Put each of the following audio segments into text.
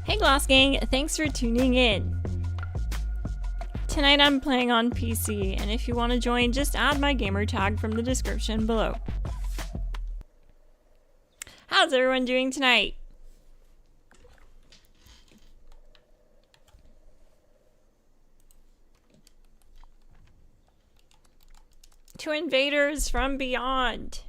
Hey Glass Gang, thanks for tuning in. Tonight I'm playing on PC, and if you want to join, just add my gamer tag from the description below. How's everyone doing tonight? To Invaders from Beyond.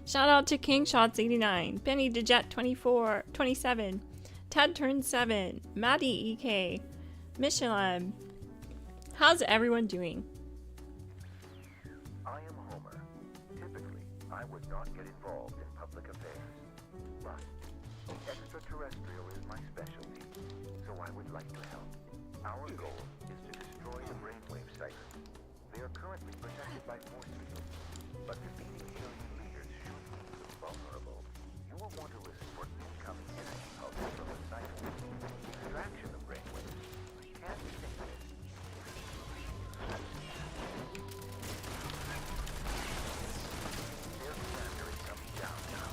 Shout out to KingShots89, Penny Dejet 27, Ted Turn 7, Maddie EK, Michelin. How's everyone doing? I am Homer. Typically, I would not get involved in public affairs. But extraterrestrial is my specialty, so I would like to help. Our goal is to destroy the brainwave cycle. They are currently protected by force fields, but defeating alien leaders should leave them vulnerable. You will want to listen for incoming energy pulses from the cycle. Extraction of brainwaves can be taken. Their commander is coming down now.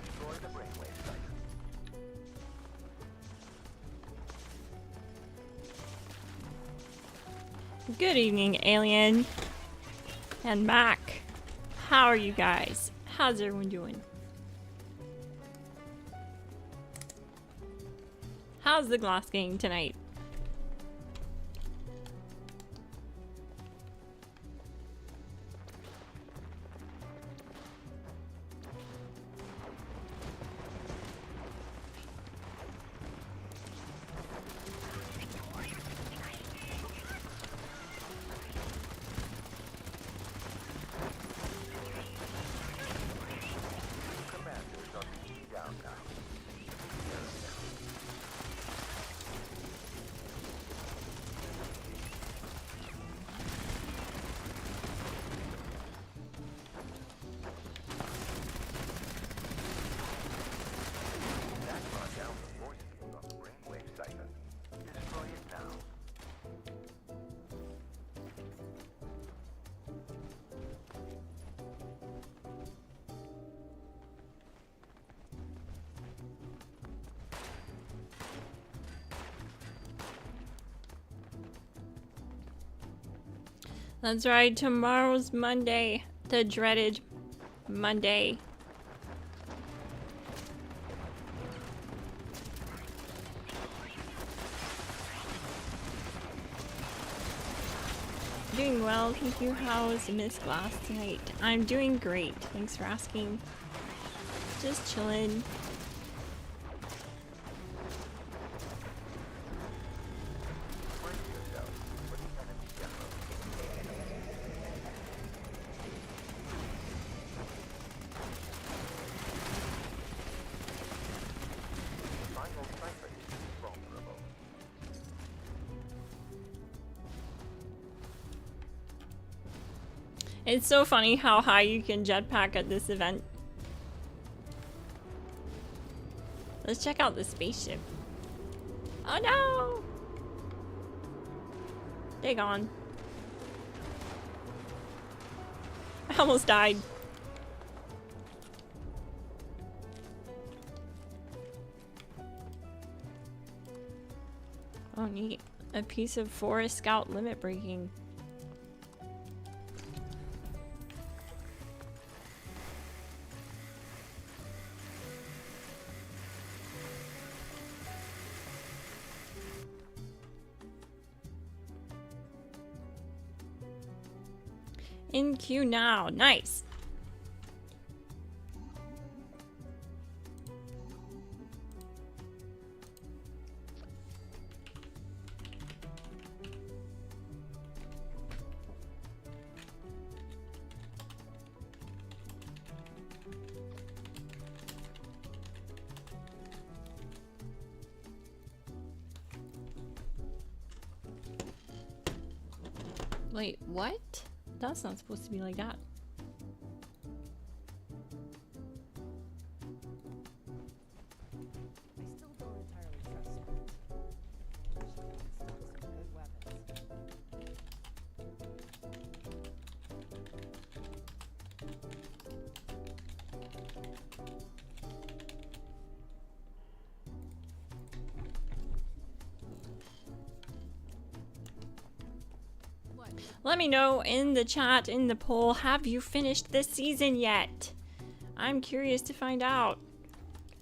Destroy the brainwave cycle. Good evening, Alien and Mac. How are you guys? How's everyone doing? How's the Glass Gang tonight? Commanders are being down now. That brought down the force field on the brainwave cycle. Destroy it now. That's right, tomorrow's Monday, the dreaded Monday. Doing well, thank you. How's Miss Glass tonight? I'm doing great, thanks for asking. Just chilling. Brace yourself for the enemy general. Final cipher is vulnerable. It's so funny how high you can jetpack at this event. Let's check out the spaceship. Oh no! They gone. I almost died. Oh neat. A piece of Forest Scout limit breaking. In queue now. Nice. Wait, what? That's not supposed to be like that. I still don't entirely trust Spence. She can stock some good weapons. 'What? Let me know in the chat, in the poll, have you finished this season yet? I'm curious to find out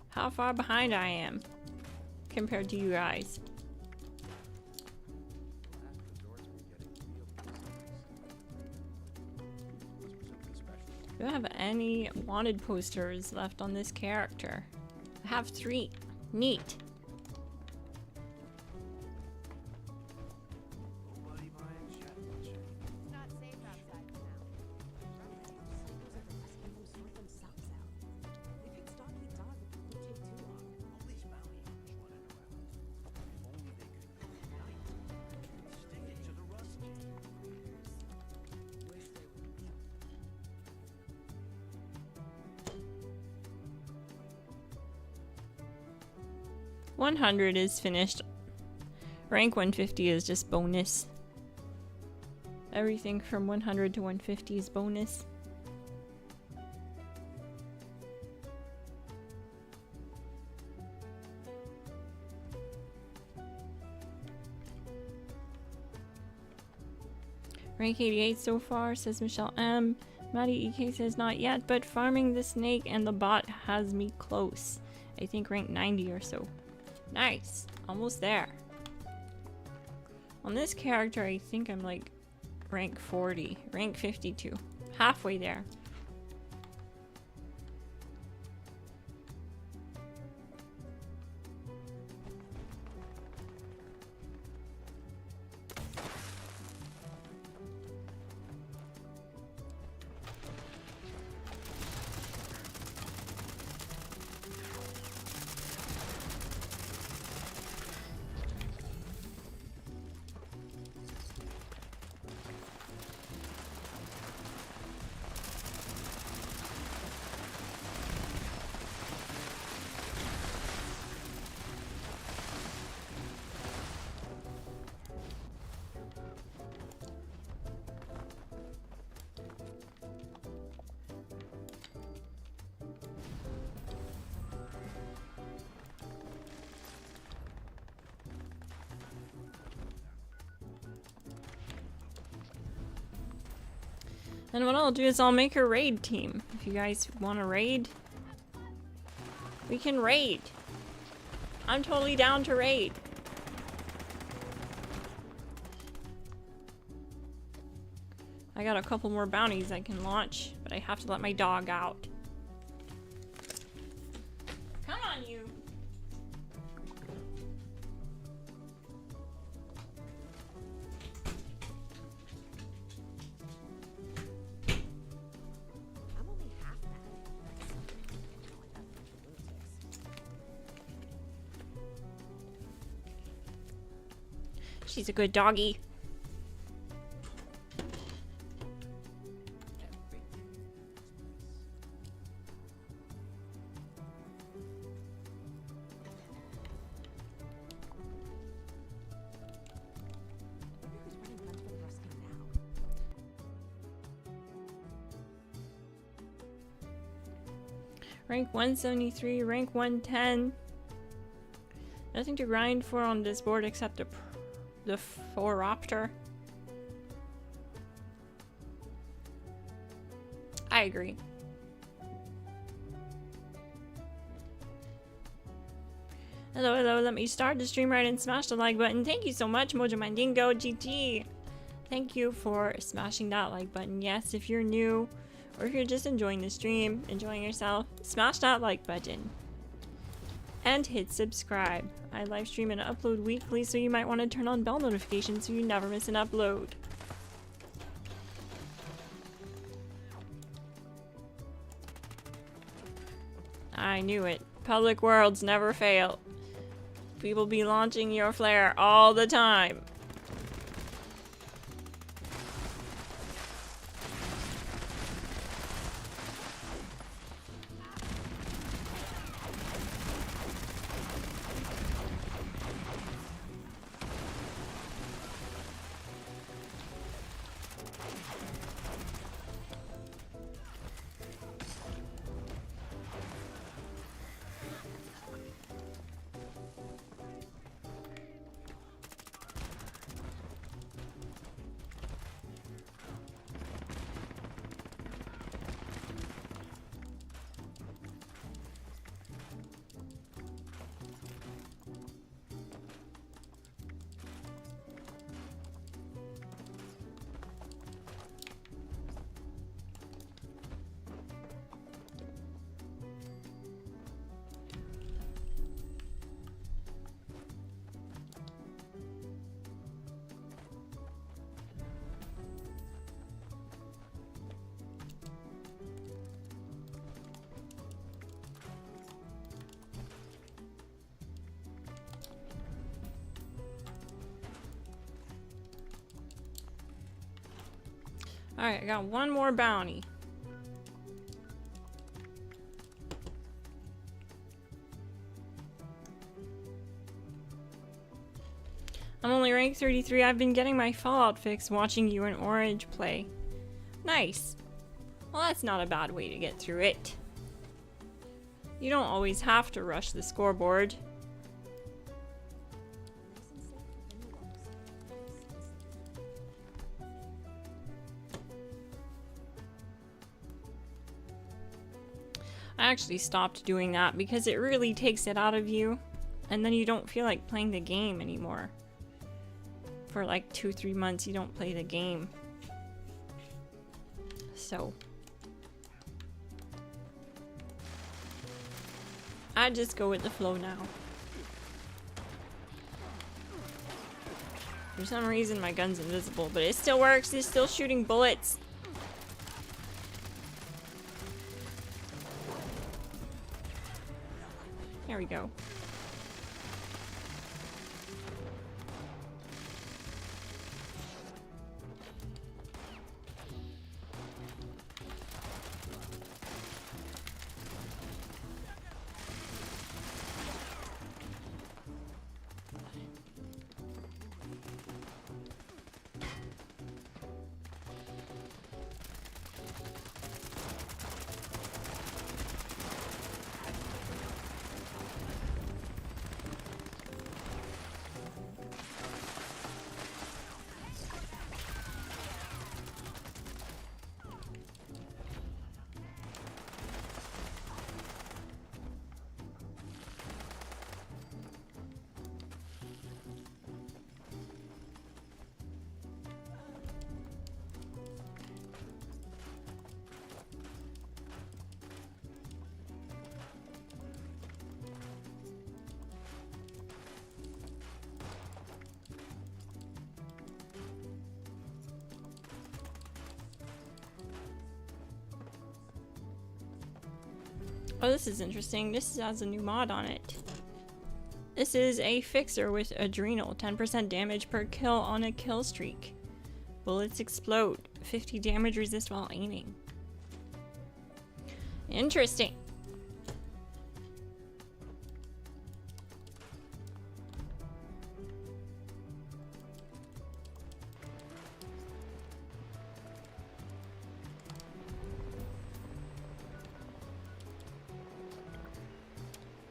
how far behind I am compared to you guys. Do I have any wanted posters left on this character? I have 3. Neat. It's not safe outside for now. Psychos at the rescue will sort themselves out. They pick stocky dog if it won't take too long. All these bounty hunters running around. If only they could unite. Stick it to the Rusty. Wish they would. 100 is finished. Rank 150 is just bonus. Everything from 100 to 150 is bonus. Rank 88 so far, says Michelle M. Maddie EK says not yet, but farming the snake and the bot has me close. I think rank 90 or so. Nice, almost there. On this character, I think I'm like rank 40, rank 52, halfway there. And what I'll do is I'll make a raid team. If you guys want to raid, we can raid. I'm totally down to raid. I got a couple more bounties I can launch, but I have to let my dog out. Come on, you. I'm only half that. Knowing that bunch of lunatics. She's a good doggy. Wonder who's running guns for the Rusty now. Rank 173, rank 110. Nothing to grind for on this board except the Phoropter. I agree. Hello, hello, let me start the stream right and smash the like button. Thank you so much, Mojo Mandingo GT. Thank you for smashing that like button. Yes, if you're new or if you're just enjoying the stream, enjoying yourself, smash that like button. And hit subscribe. I live stream and upload weekly, so you might want to turn on bell notifications so you never miss an upload. I knew it. Public worlds never fail. People be launching your flare all the time. Alright, I got one more bounty. I'm only rank 33. I've been getting my Fallout fix watching you and Orange play. Nice. Well, that's not a bad way to get through it. You don't always have to rush the scoreboard. I actually stopped doing that because it really takes it out of you, and then you don't feel like playing the game anymore. For like 2-3 months you don't play the game. So I just go with the flow now. For some reason my gun's invisible, but it still works. It's still shooting bullets. There we go. Oh, this is interesting. This has a new mod on it. This is a fixer with Adrenal. 10% damage per kill on a kill streak. Bullets explode. 50 damage resist while aiming. Interesting.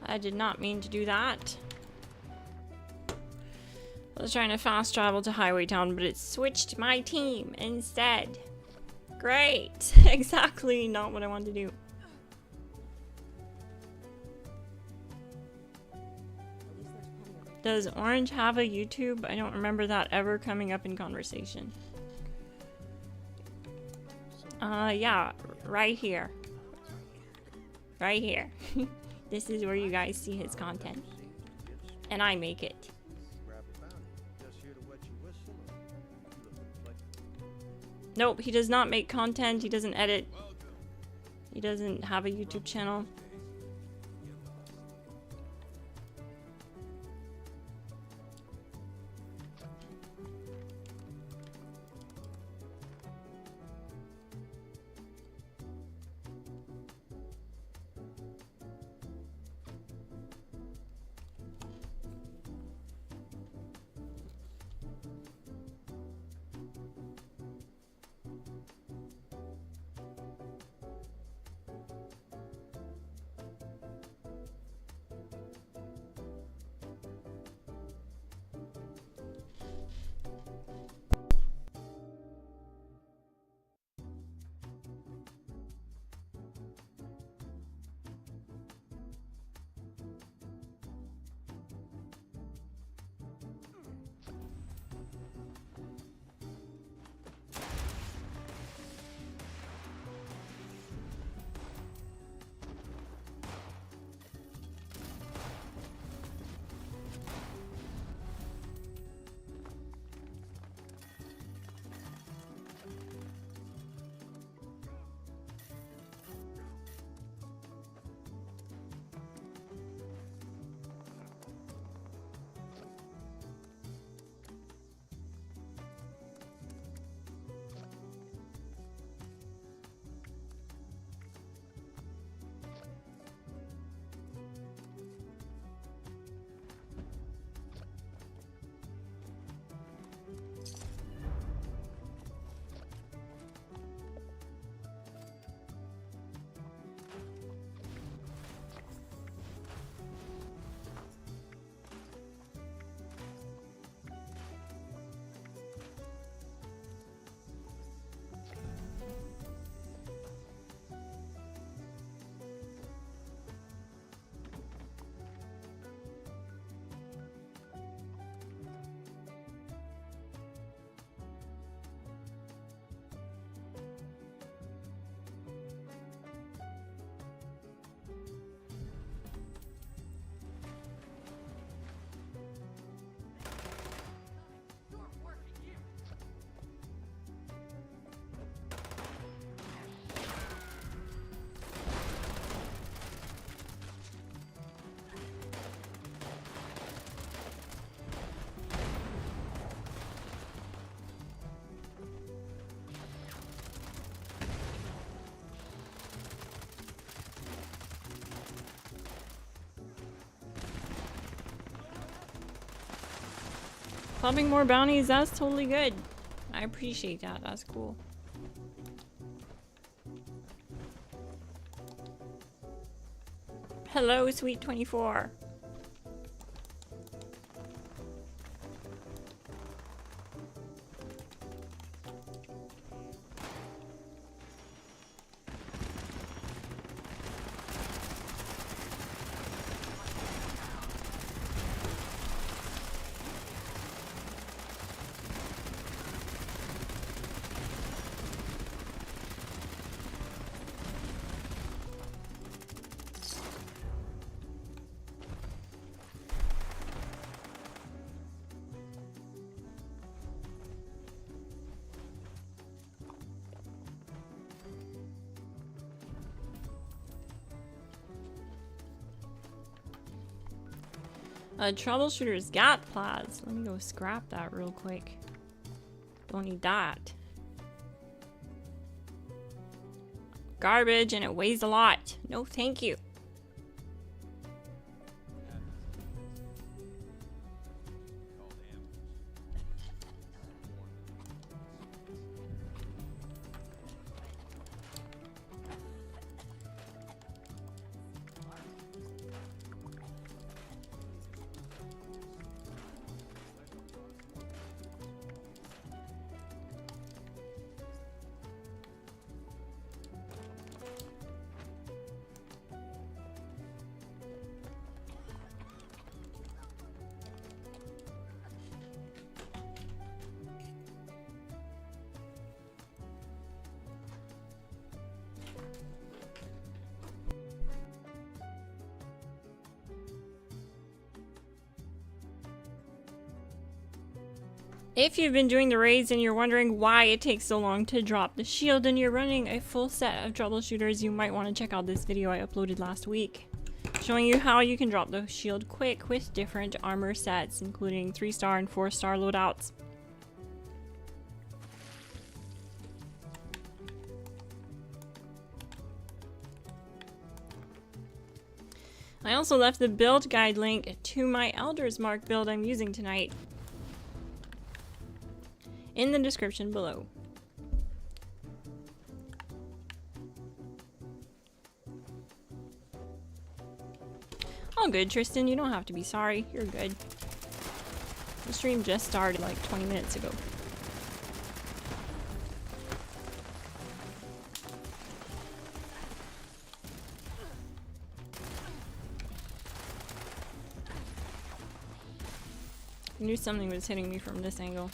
I did not mean to do that. I was trying to fast travel to Highway Town, but it switched my team instead. Great! Exactly not what I wanted to do. Does Orange have a YouTube? I don't remember that ever coming up in conversation. Yeah, right here. Right here. This is where you guys see his content. And I make it. Nope, he does not make content. He doesn't edit. He doesn't have a YouTube channel. Clubbing more bounties, that's totally good. I appreciate that. That's cool. Hello, Sweet 24. Troubleshooter's got plaids. Let me go scrap that real quick. Don't need that. Garbage and it weighs a lot. No, thank you. If you've been doing the raids and you're wondering why it takes so long to drop the shield and you're running a full set of troubleshooters, you might want to check out this video I uploaded last week, showing you how you can drop the shield quick with different armor sets, including 3-star and 4-star loadouts. I also left the build guide link to my Elder's Mark build I'm using tonight in the description below. All good, Tristan. You don't have to be sorry. You're good. The stream just started like 20 minutes ago. I knew something was hitting me from this angle.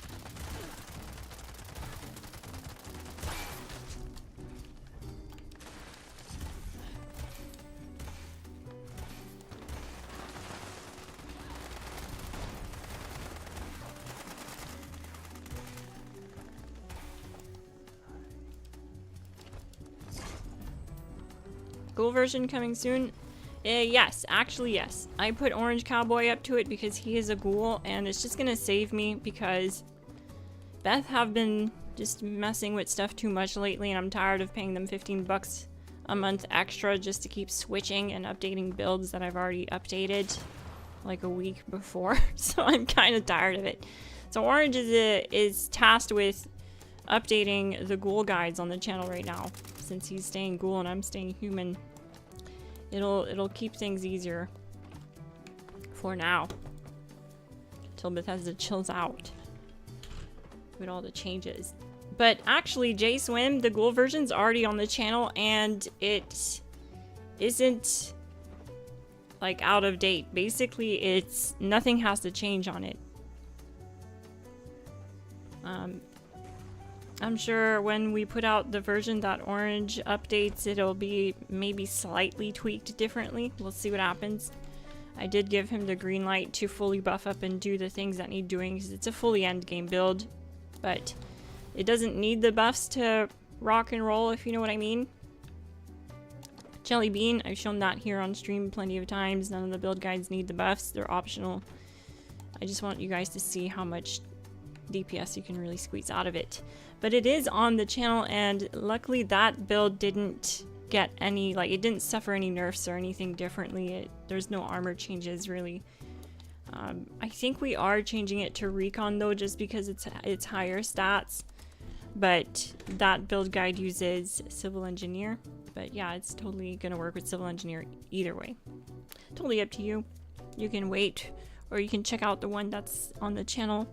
Ghoul version coming soon? Yes, actually yes. I put Orange Cowboy up to it because he is a ghoul and it's just gonna save me because Beth have been just messing with stuff too much lately and I'm tired of paying them 15 bucks a month extra just to keep switching and updating builds that I've already updated like a week before. So I'm kind of tired of it. So Orange is tasked with updating the ghoul guides on the channel right now. Since he's staying ghoul and I'm staying human, it'll keep things easier for now till Bethesda chills out with all the changes. But actually, J-Swim, the ghoul version's already on the channel and it isn't like out of date. Basically, it's nothing has to change on it. I'm sure when we put out the version that Orange updates, it'll be maybe slightly tweaked differently. We'll see what happens. I did give him the green light to fully buff up and do the things that need doing because it's a fully endgame build. But it doesn't need the buffs to rock and roll, if you know what I mean. Jelly Bean, I've shown that here on stream plenty of times. None of the build guides need the buffs. They're optional. I just want you guys to see how much DPS you can really squeeze out of it. But it is on the channel and luckily that build didn't get any, like it didn't suffer any nerfs or anything differently. There's no armor changes really. I think we are changing it to recon though, just because it's higher stats. But that build guide uses civil engineer. But yeah, it's totally gonna work with civil engineer either way. Totally up to you. You can wait, or you can check out the one that's on the channel.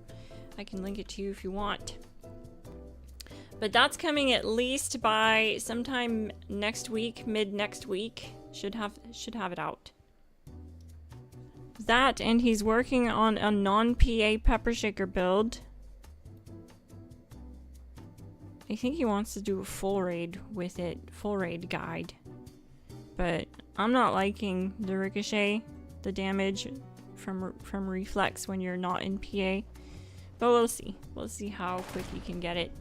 I can link it to you if you want. But that's coming at least by sometime next week, mid next week. Should have it out. That, and he's working on a non-PA pepper shaker build. I think he wants to do a full raid with it, full raid guide. But I'm not liking the ricochet, the damage from reflex when you're not in PA. But we'll see. We'll see how quick you can get it.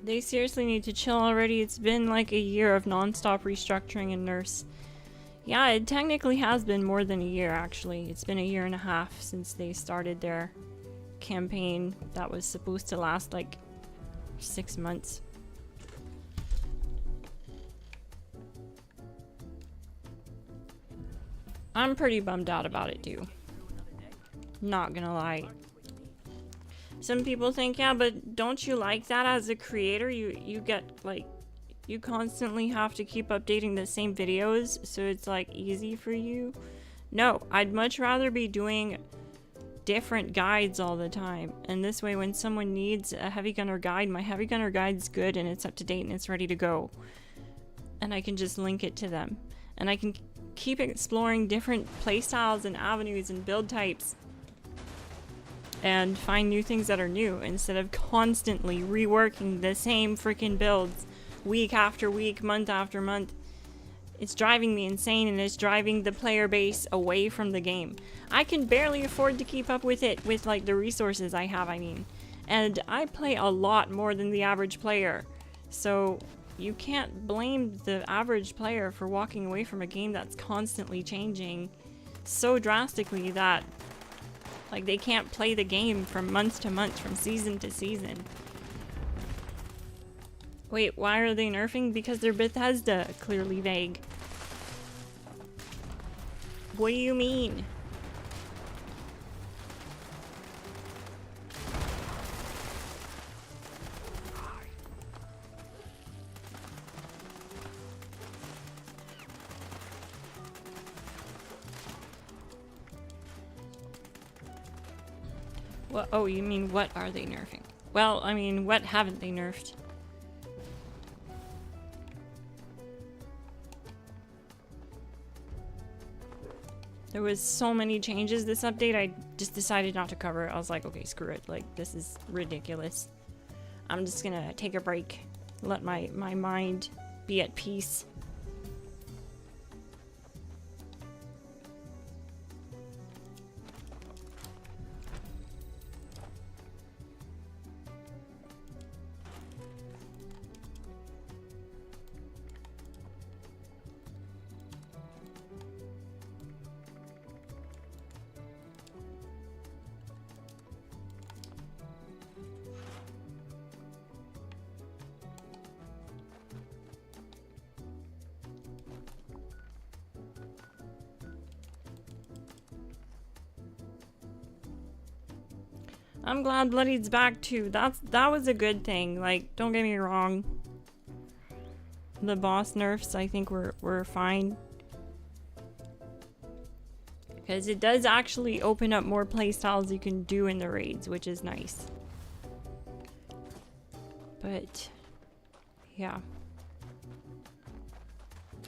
They seriously need to chill already. It's been like a year of non-stop restructuring and nerfs. Yeah, it technically has been more than a year actually. It's been a year and a half since they started their campaign that was supposed to last like 6 months. I'm pretty bummed out about it too. Not gonna lie. Some people think, yeah, but don't you like that as a creator? You get like, you constantly have to keep updating the same videos, so it's like easy for you. No, I'd much rather be doing different guides all the time. And this way, when someone needs a heavy gunner guide, my heavy gunner guide's good and it's up to date and it's ready to go. And I can just link it to them. And I can keep exploring different playstyles and avenues and build types. And find new things that are new instead of constantly reworking the same freaking builds week after week, month after month. It's driving me insane, and it's driving the player base away from the game. I can barely afford to keep up with it with like the resources I have, I mean. And I play a lot more than the average player. So you can't blame the average player for walking away from a game that's constantly changing so drastically that like they can't play the game from month to month, from season to season. Wait, why are they nerfing? Because they're Bethesda. Clearly vague. What do you mean? What? Oh, you mean what are they nerfing? Well, I mean, what haven't they nerfed? There was so many changes this update, I just decided not to cover it. I was like, okay, screw it. Like, this is ridiculous. I'm just gonna take a break. Let my mind be at peace. I'm glad Bloody's back too. That was a good thing. Like, don't get me wrong. The boss nerfs, I think, were fine. Because it does actually open up more playstyles you can do in the raids, which is nice. But, yeah.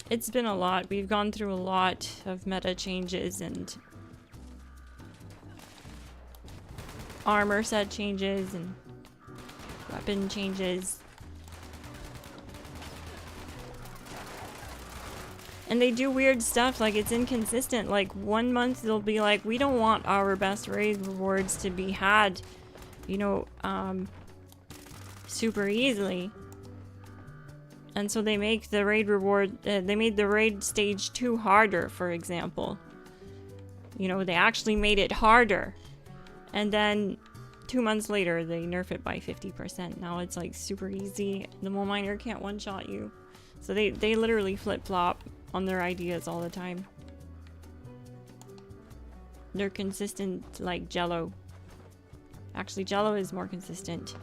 It's been a lot. We've gone through a lot of meta changes and armor set changes and weapon changes. And they do weird stuff, like it's inconsistent. Like 1 month they'll be like, we don't want our best raid rewards to be had, you know, super easily. And so they make the raid reward, they made the raid stage 2 harder, for example. You know, they actually made it harder. And then 2 months later, they nerf it by 50%. Now it's like super easy. The mole miner can't one-shot you. So they literally flip-flop on their ideas all the time. They're consistent like Jello. Actually, Jello is more consistent.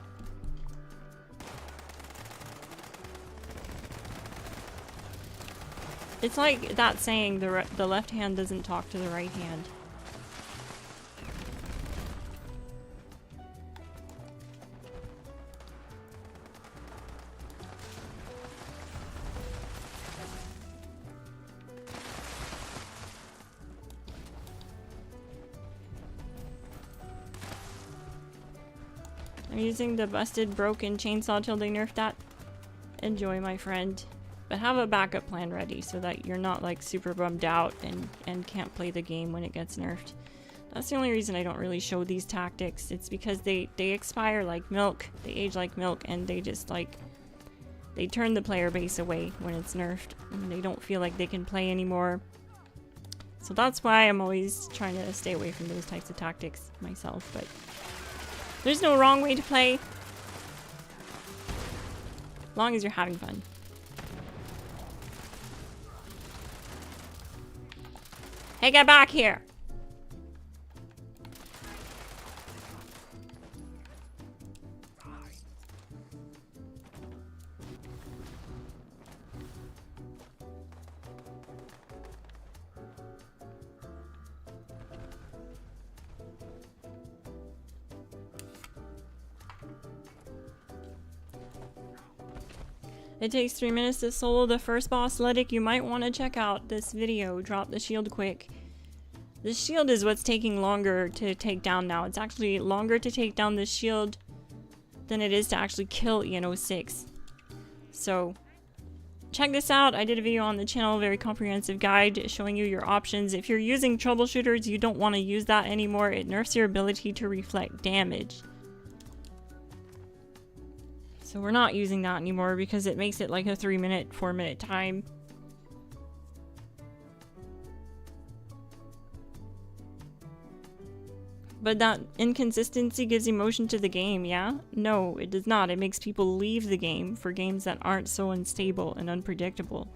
It's like that saying, the left hand doesn't talk to the right hand. I'm using the busted broken chainsaw till they nerf that. Enjoy, my friend. But have a backup plan ready so that you're not like super bummed out and can't play the game when it gets nerfed. That's the only reason I don't really show these tactics. It's because they expire like milk, they age like milk, and they just like, they turn the player base away when it's nerfed and they don't feel like they can play anymore. So that's why I'm always trying to stay away from those types of tactics myself, but there's no wrong way to play. As long as you're having fun. Hey, get back here! It takes 3 minutes to solo the first boss, Ledic. You might want to check out this video. Drop the shield quick. The shield is what's taking longer to take down now. It's actually longer to take down this shield than it is to actually kill EN06. So, check this out. I did a video on the channel, very comprehensive guide showing you your options. If you're using troubleshooters, you don't want to use that anymore. It nerfs your ability to reflect damage. So we're not using that anymore because it makes it like a 3 minute, 4 minute time. But that inconsistency gives emotion to the game, yeah? No, it does not. It makes people leave the game for games that aren't so unstable and unpredictable.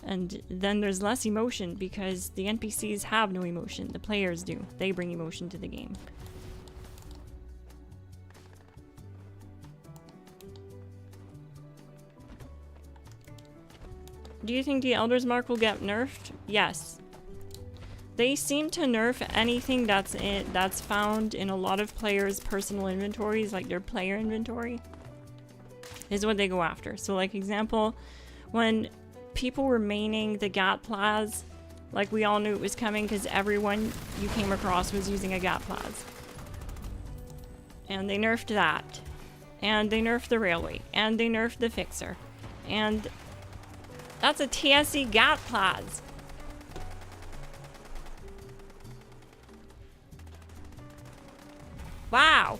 And then there's less emotion because the NPCs have no emotion. The players do. They bring emotion to the game. Do you think the Elder's Mark will get nerfed? Yes. They seem to nerf anything that's found in a lot of players' personal inventories, like their player inventory, is what they go after. So like example, when people were maining the Gat Plaz, like we all knew it was coming because everyone you came across was using a Gat Plaz. And they nerfed that. And they nerfed the Railway. And they nerfed the Fixer. And that's a TSC Gat Plaz. Wow.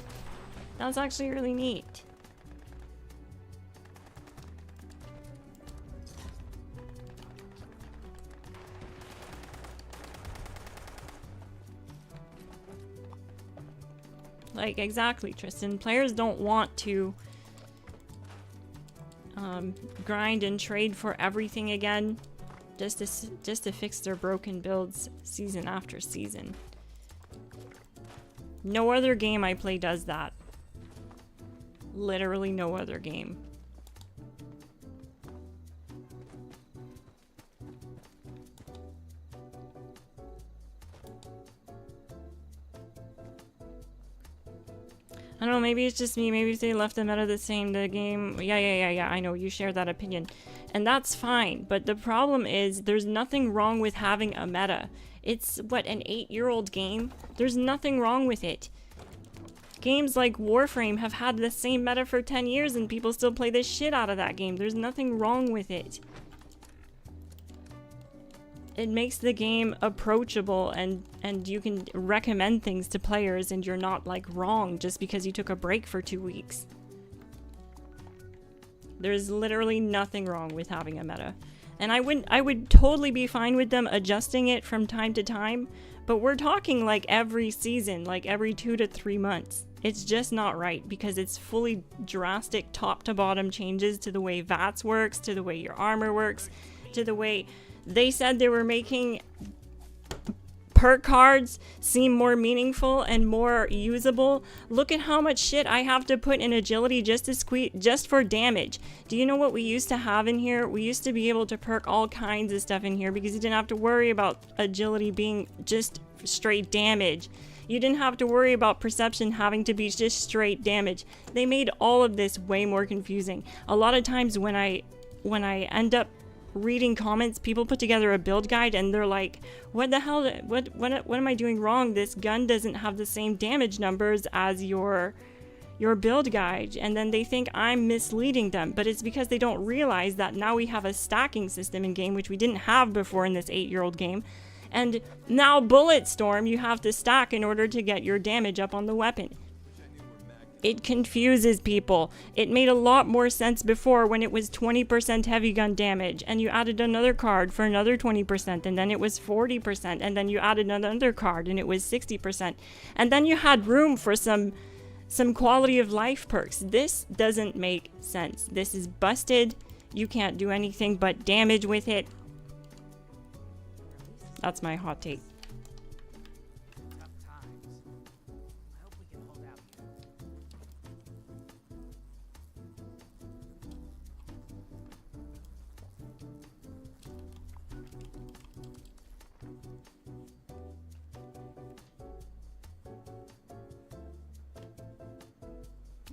That's actually really neat. Like, exactly, Tristan. Players don't want to grind and trade for everything again just to fix their broken builds season after season. No other game I play does that. Literally no other game. I don't know, maybe it's just me. Maybe if they left the meta the same, the game... Yeah, I know, you share that opinion. And that's fine, but the problem is there's nothing wrong with having a meta. It's, what, an 8-year-old game? There's nothing wrong with it. Games like Warframe have had the same meta for 10 years and people still play the shit out of that game. There's nothing wrong with it. It makes the game approachable and you can recommend things to players and you're not like wrong just because you took a break for 2 weeks. There's literally nothing wrong with having a meta. And I would totally be fine with them adjusting it from time to time, but we're talking like every season, like every 2 to 3 months. It's just not right because it's fully drastic top to bottom changes to the way VATS works, to the way your armor works, to the way they said they were making perk cards seem more meaningful and more usable. Look at how much shit I have to put in agility just for damage. Do you know what we used to have in here? We used to be able to perk all kinds of stuff in here because you didn't have to worry about agility being just straight damage. You didn't have to worry about perception having to be just straight damage. They made all of this way more confusing. A lot of times when I end up reading comments, people put together a build guide and they're like, what the hell, what am I doing wrong? This gun doesn't have the same damage numbers as your build guide. And then they think I'm misleading them, but it's because they don't realize that now we have a stacking system in game, which we didn't have before in this 8-year-old game. And now Bulletstorm, you have to stack in order to get your damage up on the weapon. It confuses people. It made a lot more sense before when it was 20% heavy gun damage and you added another card for another 20% and then it was 40% and then you added another card and it was 60% and then you had room for some quality of life perks. This doesn't make sense. This is busted. You can't do anything but damage with it. That's my hot take.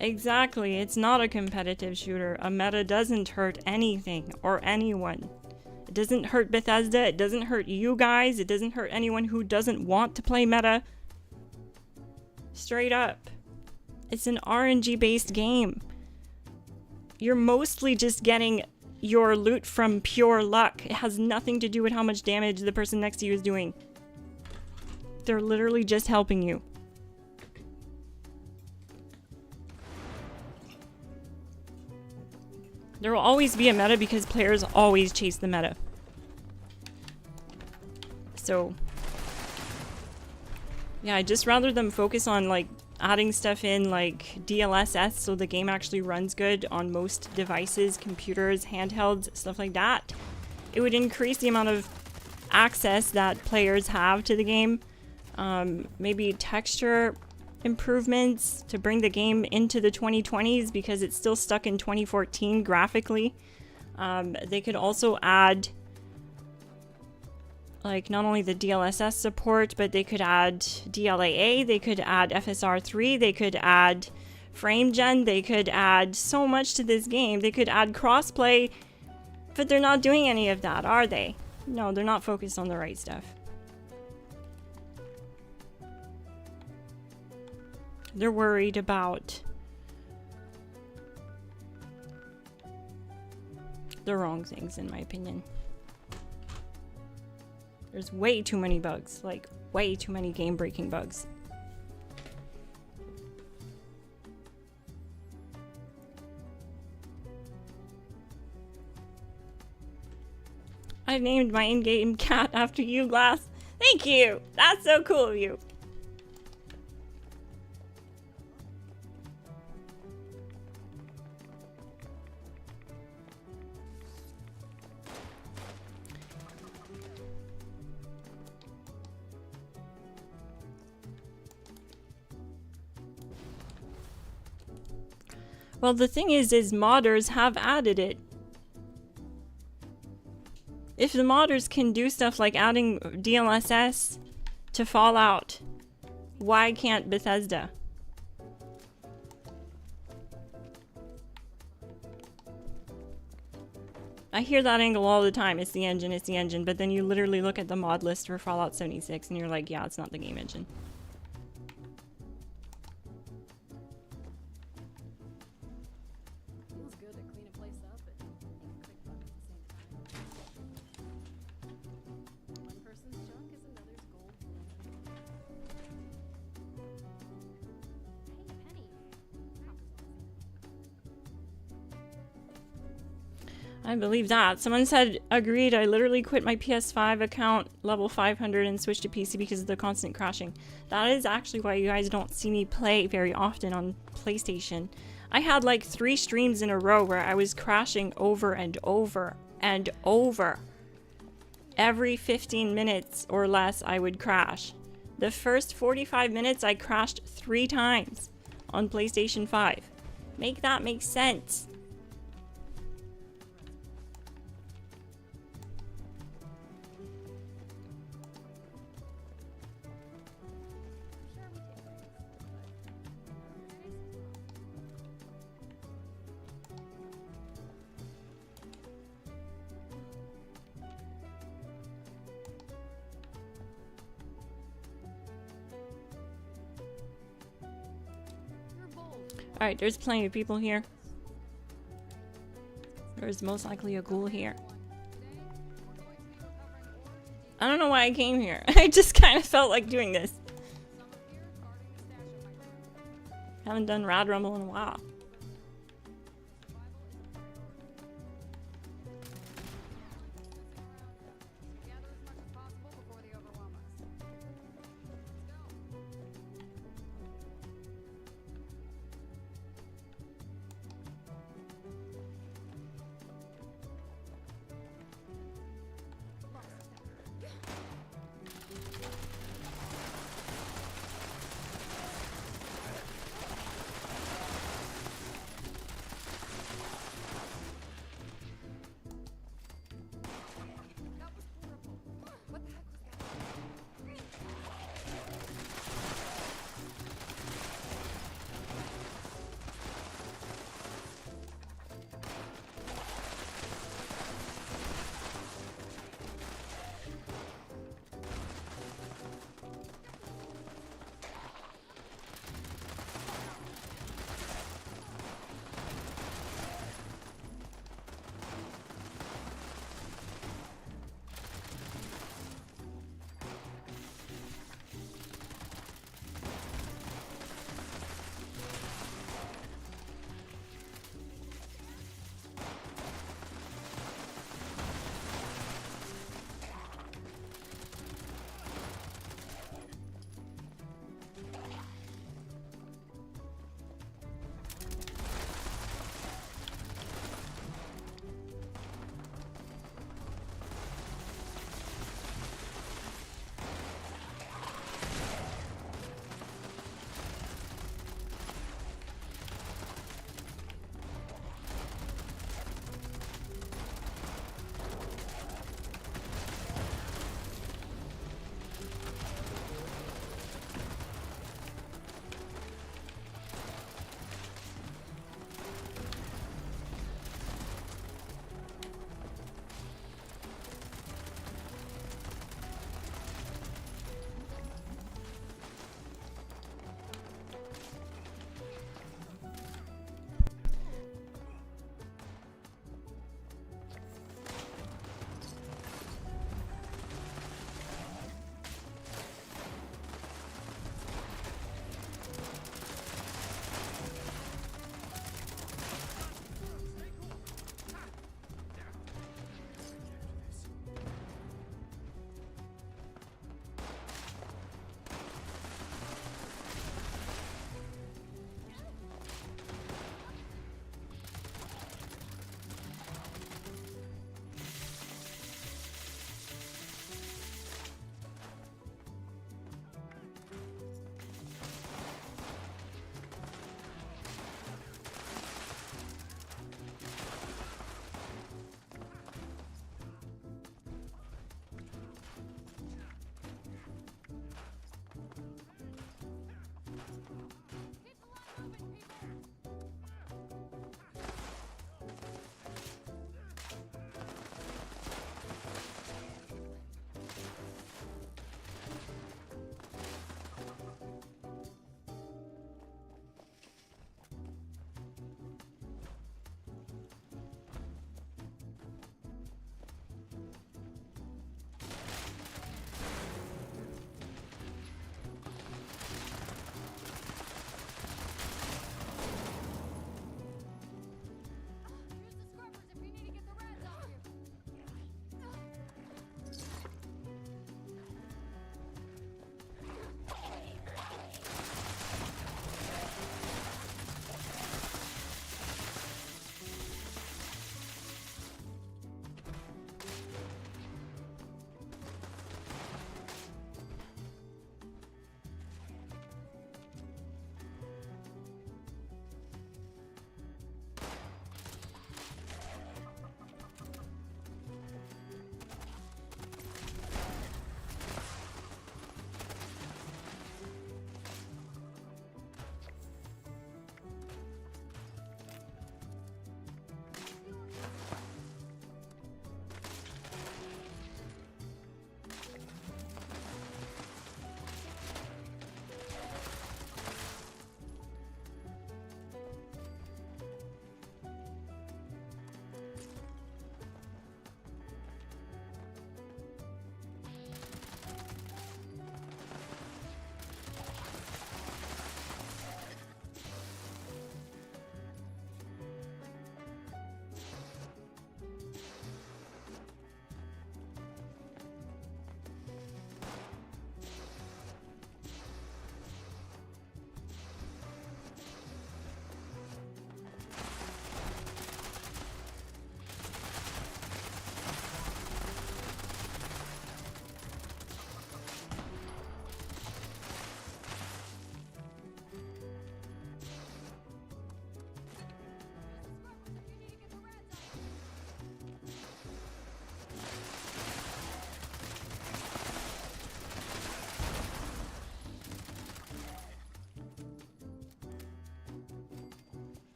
Exactly, it's not a competitive shooter. A meta doesn't hurt anything or anyone. It doesn't hurt Bethesda, it doesn't hurt you guys, it doesn't hurt anyone who doesn't want to play meta. Straight up. It's an RNG based game. You're mostly just getting your loot from pure luck. It has nothing to do with how much damage the person next to you is doing. They're literally just helping you. There will always be a meta because players always chase the meta. So, yeah, I'd just rather them focus on like adding stuff in like DLSS so the game actually runs good on most devices, computers, handhelds, stuff like that. It would increase the amount of access that players have to the game. Maybe texture improvements to bring the game into the 2020s because it's still stuck in 2014 graphically. They could also add like not only the DLSS support, but they could add DLAA, they could add FSR3, they could add frame gen, they could add so much to this game. They could add crossplay, but they're not doing any of that, are they? No, they're not focused on the right stuff. They're worried about the wrong things, in my opinion. There's way too many bugs, like way too many game-breaking bugs. I named my in-game cat after you, Glass. Thank you! That's so cool of you. Well, the thing is modders have added it. If the modders can do stuff like adding DLSS to Fallout, why can't Bethesda? I hear that angle all the time. It's the engine, but then you literally look at the mod list for Fallout 76 and you're like, yeah, it's not the game engine. Feels good to clean a place up and make a quick buck at the same time. One person's junk is another's gold. Hey, Penny. I believe that. Someone said, agreed, I literally quit my PS5 account level 500 and switched to PC because of the constant crashing. That is actually why you guys don't see me play very often on PlayStation. I had like 3 streams in a row where I was crashing over and over and over. Every 15 minutes or less I would crash. The first 45 minutes I crashed 3 times on PlayStation 5. Make that make sense. Alright, there's plenty of people here. There's most likely a ghoul here. I don't know why I came here. I just kind of felt like doing this. Haven't done Rad Rumble in a while.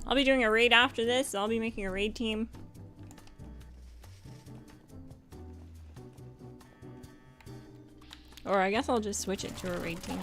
I'll be doing a raid after this, so I'll be making a raid team. Or I guess I'll just switch it to a raid team.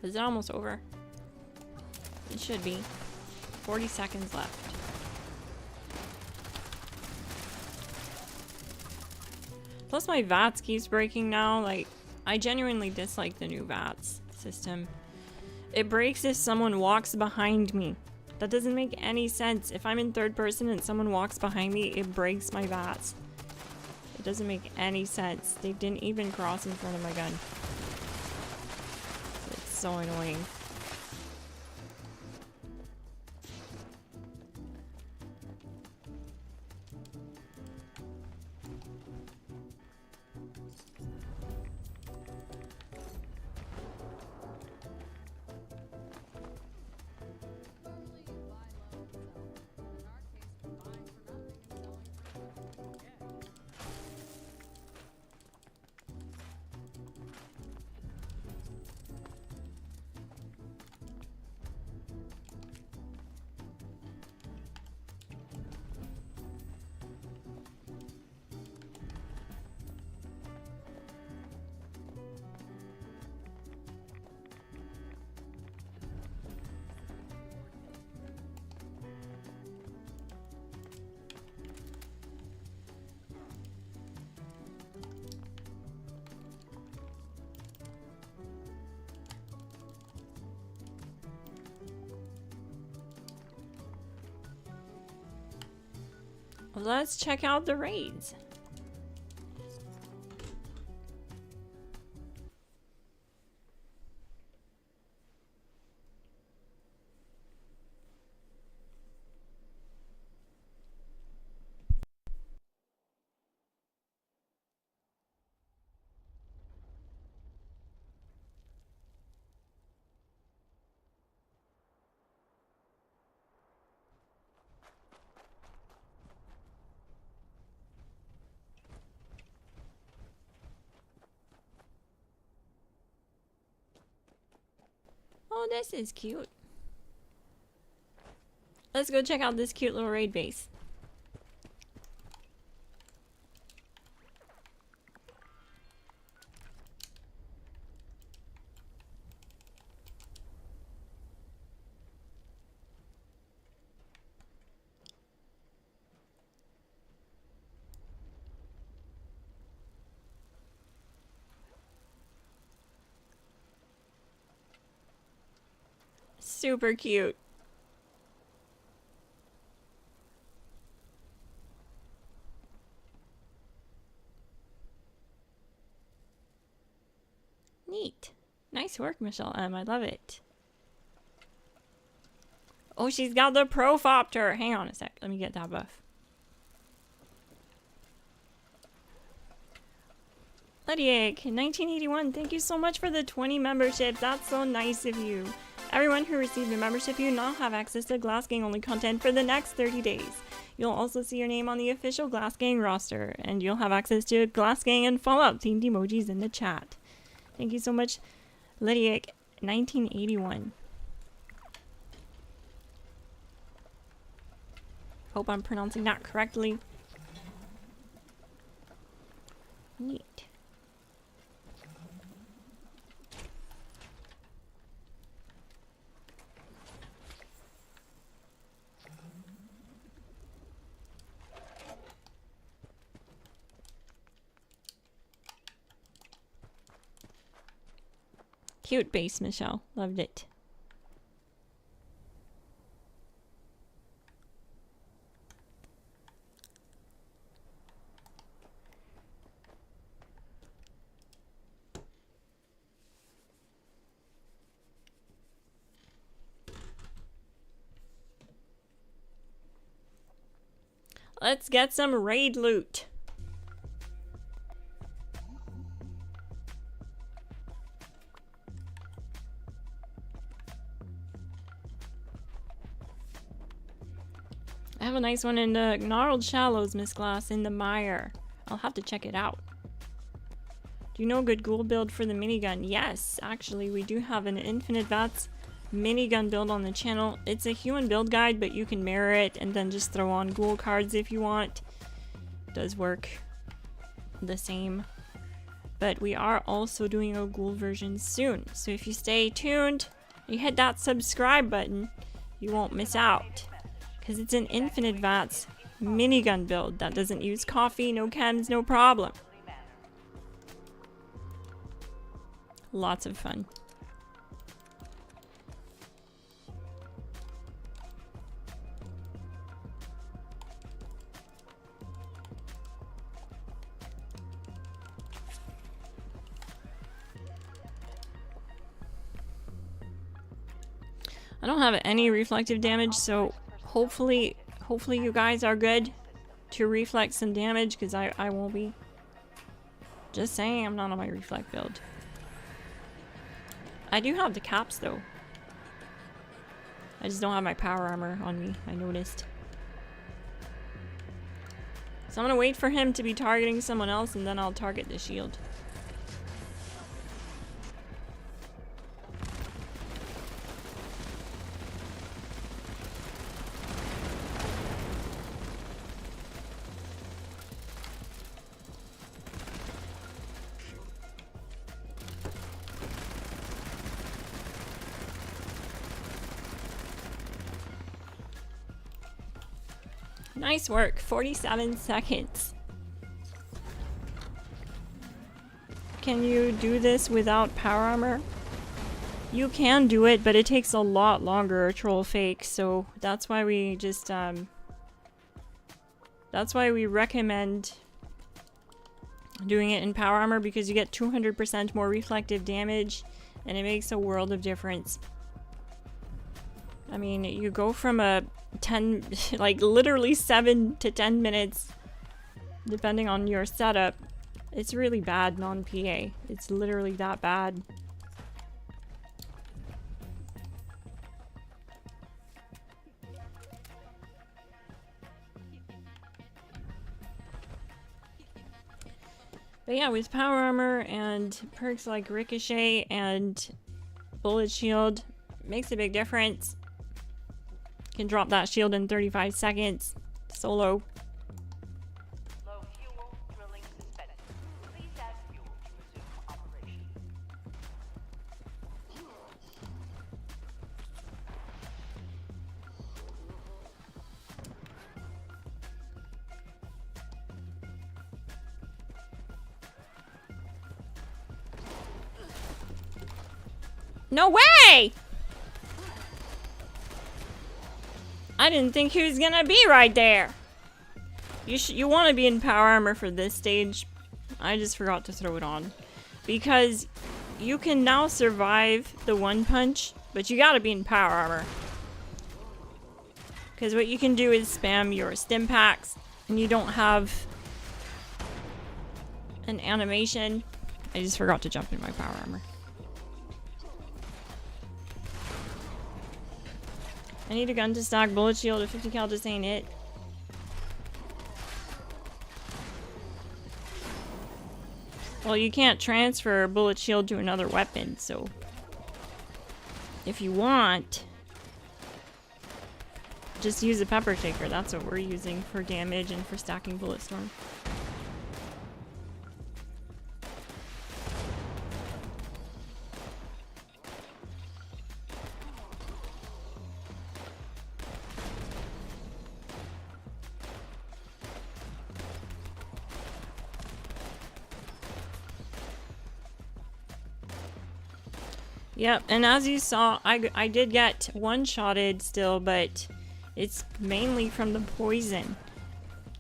Is it almost over? It should be. 40 seconds left. Plus my VATS keeps breaking now. Like, I genuinely dislike the new VATS system. It breaks if someone walks behind me. That doesn't make any sense. If I'm in third person and someone walks behind me, it breaks my VATS. It doesn't make any sense. They didn't even cross in front of my gun. So annoying. Let's check out the raids. Oh, this is cute. Let's go check out this cute little raid base. Super cute. Neat. Nice work, Michelle M. I love it. Oh, she's got the Profopter. Hang on a sec. Let me get that buff. Lydiac, 1981. Thank you so much for the 20 memberships. That's so nice of you. Everyone who received a membership, you now have access to GLASSGANG only content for the next 30 days. You'll also see your name on the official GLASSGANG roster, and you'll have access to GLASSGANG and Fallout themed emojis in the chat. Thank you so much, Lydiac 1981. Hope I'm pronouncing that correctly. Neat. Cute base, Michelle. Loved it. Let's get some raid loot. I have a nice one in the Gnarled Shallows, Miss Glass, in the mire. I'll have to check it out. Do you know a good ghoul build for the minigun? Yes, actually, we do have an Infinite Vats minigun build on the channel. It's a human build guide, but you can mirror it and then just throw on ghoul cards if you want. It does work the same. But we are also doing a ghoul version soon. So if you stay tuned, you hit that subscribe button, you won't miss out. Because it's an Infinite Vats minigun build that doesn't use coffee, no chems, no problem. Lots of fun. I don't have any reflective damage, so hopefully you guys are good to reflect some damage, because I won't be. Just saying, I'm not on my reflect build. I do have the caps though. I just don't have my power armor on me, I noticed. So I'm gonna wait for him to be targeting someone else, and then I'll target the shield. Nice work, 47 seconds. Can you do this without power armor? You can do it, but it takes a lot longer to troll fake, so that's why we just, that's why we recommend doing it in power armor, because you get 200% more reflective damage, and it makes a world of difference. I mean, you go from a 10, like literally 7 to 10 minutes, depending on your setup. It's really bad non-PA. It's literally that bad. But yeah, with power armor and perks like Ricochet and Bullet Shield, makes a big difference. Can drop that shield in 35 seconds. Solo. Low fuel, drilling suspended. Please add fuel to resume operation. No way! I didn't think he was gonna be right there. You want to be in power armor for this stage. I just forgot to throw it on, because you can now survive the one punch, but you gotta be in power armor. Because what you can do is spam your stim packs, and you don't have an animation. I just forgot to jump in my power armor. I need a gun to stock bullet shield. A 50 cal just ain't it. Well, you can't transfer bullet shield to another weapon, so if you want, just use a pepper shaker. That's what we're using for damage and for stacking bullet storm. Yep, and as you saw, I did get one-shotted still, but it's mainly from the poison.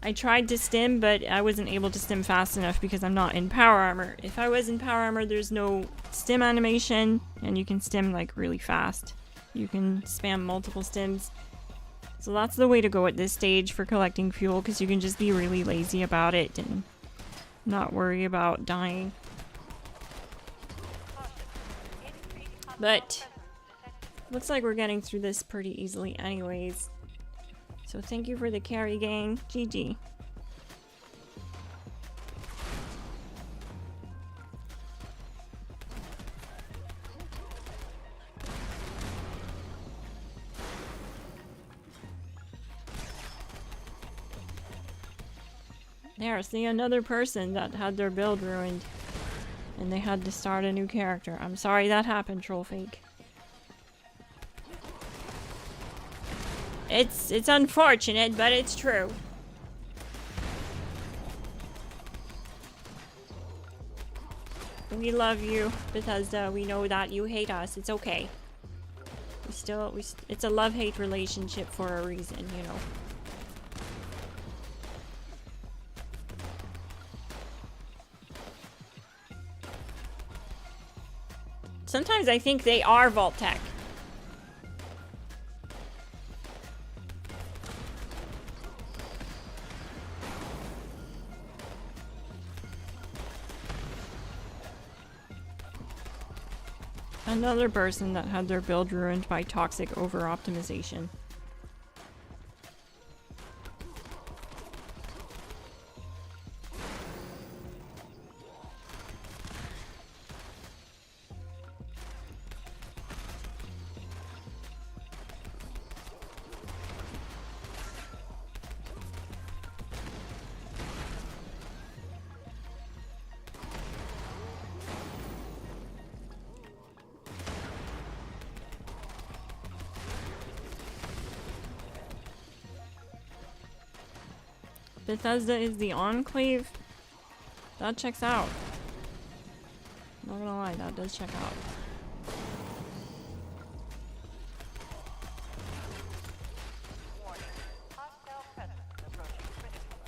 I tried to stim, but I wasn't able to stim fast enough because I'm not in power armor. If I was in power armor, there's no stim animation, and you can stim like really fast. You can spam multiple stims. So that's the way to go at this stage for collecting fuel, because you can just be really lazy about it and not worry about dying. But looks like we're getting through this pretty easily anyways. So thank you for the carry, gang. GG. There, see, another person that had their build ruined. And they had to start a new character. I'm sorry that happened, Trollfake. It's unfortunate, but it's true. We love you, Bethesda. We know that you hate us. It's okay. It's a love-hate relationship for a reason, you know. Sometimes I think they are Vault-Tec. Another person that had their build ruined by toxic over-optimization. Bethesda is the Enclave? That checks out. Not gonna lie, that does check out. Warning. Hostile presence approaching critical.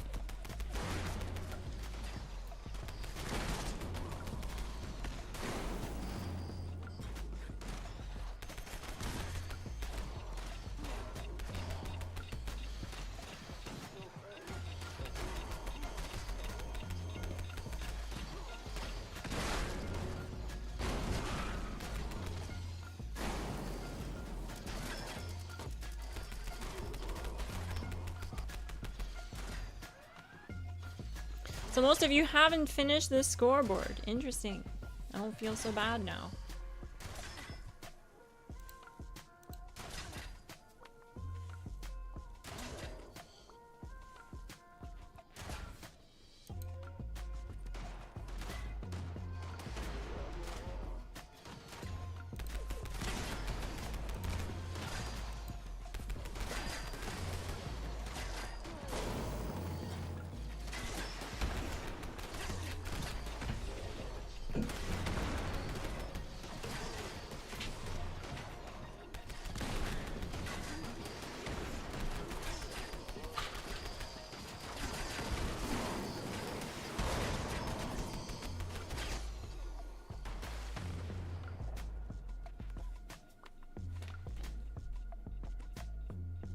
So most of you haven't finished this scoreboard. Interesting. I don't feel so bad now.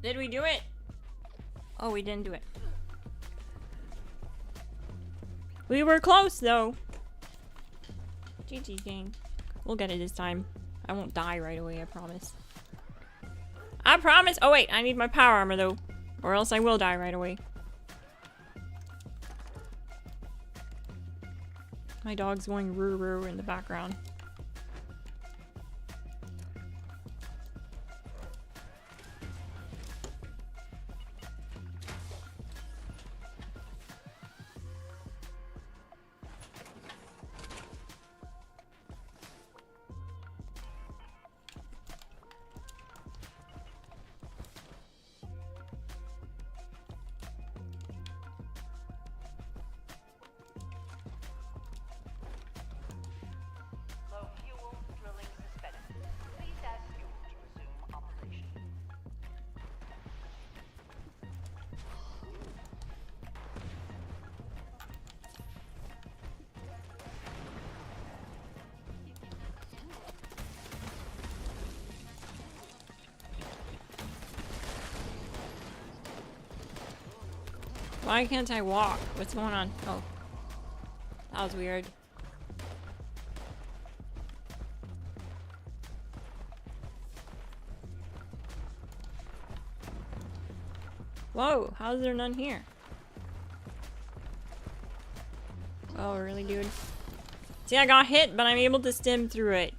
Did we do it? Oh, we didn't do it. We were close, though. GG, gang. We'll get it this time. I won't die right away, I promise. I promise! Oh, wait. I need my power armor, though. Or else I will die right away. My dog's going roo-roo in the background. Why can't I walk? What's going on? Oh. That was weird. Whoa, how is there none here? Oh, really, dude? See, I got hit, but I'm able to stim through it.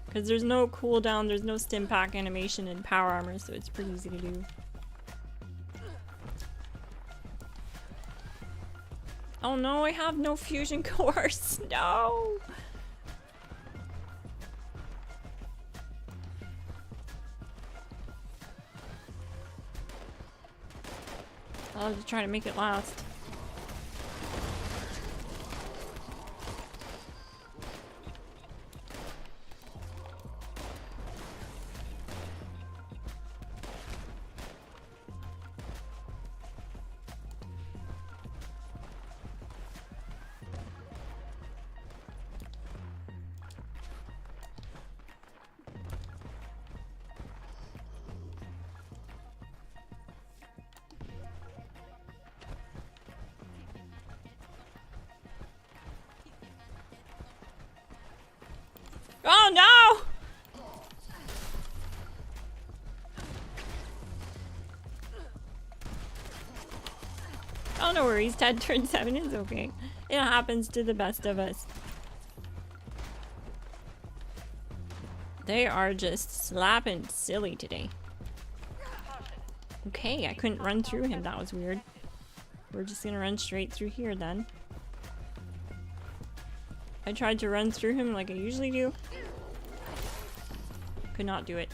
Because there's no cooldown, there's no stim pack animation in power armor, so it's pretty easy to do. Oh no, I have no fusion cores. No! I'll just try to make it last. Oh no! Oh, no worries. 10 turn 7 is okay. It happens to the best of us. They are just slapping silly today. Okay, I couldn't run through him. That was weird. We're just gonna run straight through here then. I tried to run through him like I usually do. Could not do it.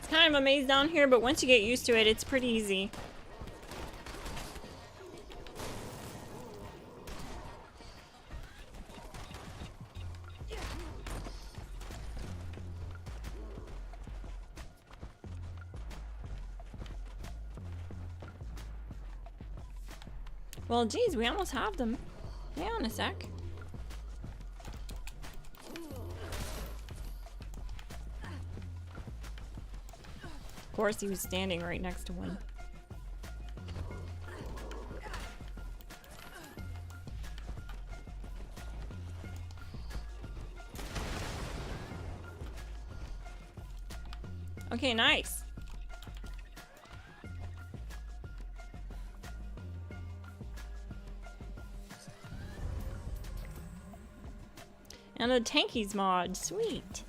Kind of a maze down here, but once you get used to it, it's pretty easy. Well, geez, we almost have them. Hang on a sec. Of course, he was standing right next to one. Okay, nice. And a tankies mod, sweet.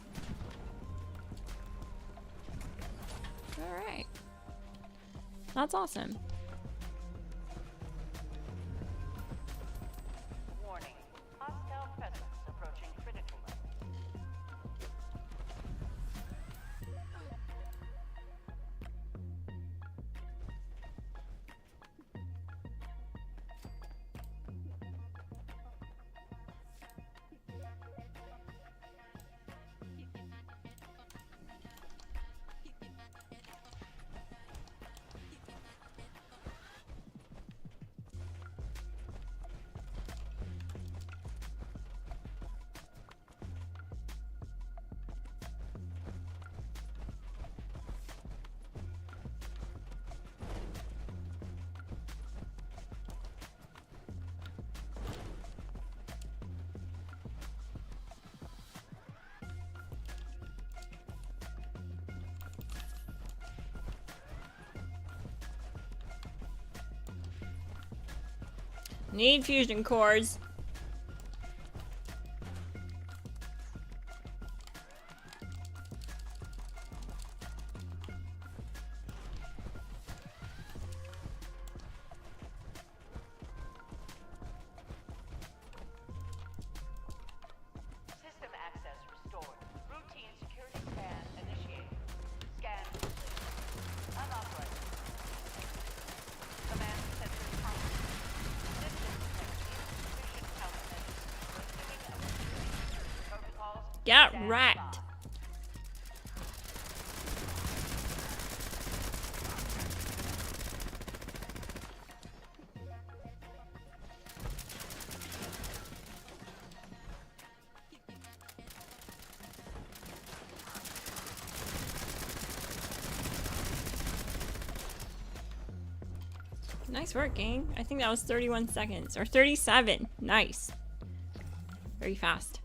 Alright. That's awesome. Warning. Hostile presence approaching critical level. Need fusion cores. Get Stand wrecked. by. Nice work, gang. I think that was 31 seconds. Or 37. Nice. Very fast.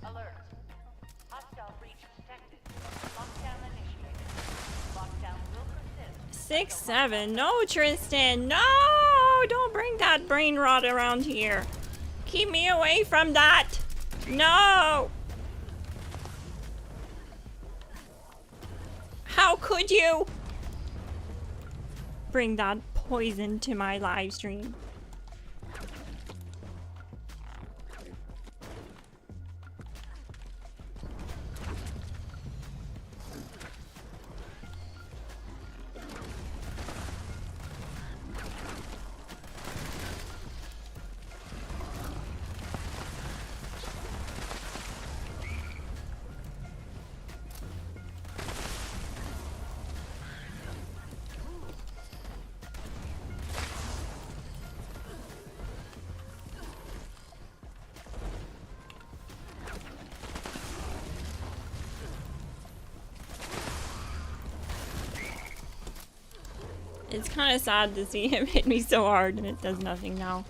Alert. Hostile breach detected. Lockdown initiated. Lockdown will persist. 6-7. No, Tristan. No! Don't bring that brain rot around here. Keep me away from that. No! How could you bring that poison to my live stream? It's kind of sad to see him hit me so hard and it does nothing now.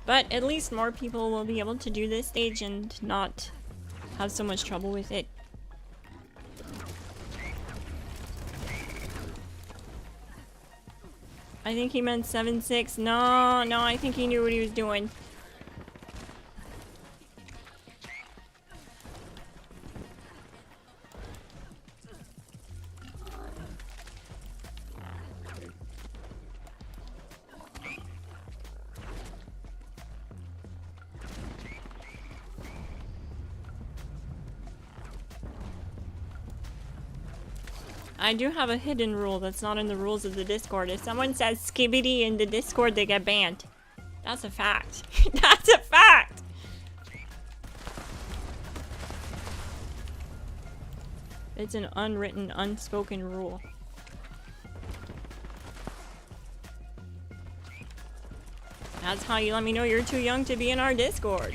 But at least more people will be able to do this stage and not have so much trouble with it. I think he meant 7-6. No, I think he knew what he was doing. I do have a hidden rule that's not in the rules of the Discord. If someone says skibbity in the Discord, they get banned. That's a fact. That's a fact! It's an unwritten, unspoken rule. That's how you let me know you're too young to be in our Discord.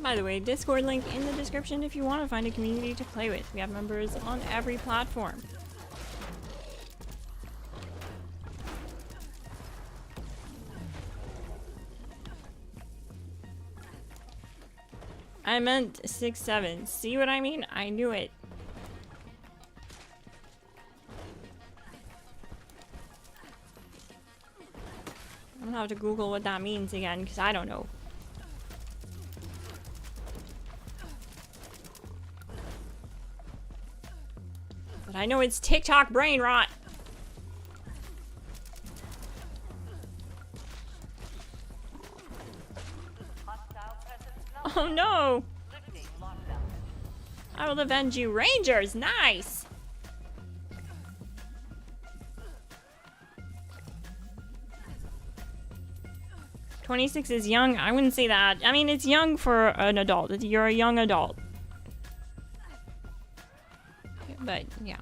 By the way, Discord link in the description if you want to find a community to play with. We have members on every platform. I meant 6-7. See what I mean? I knew it. I'm gonna have to Google what that means again, because I don't know. But I know it's TikTok brain rot. Hostile presence Oh no! lifting lockdown. I will avenge you. Rangers, nice! 26 is young. I wouldn't say that. I mean, it's young for an adult. You're a young adult. But, yeah.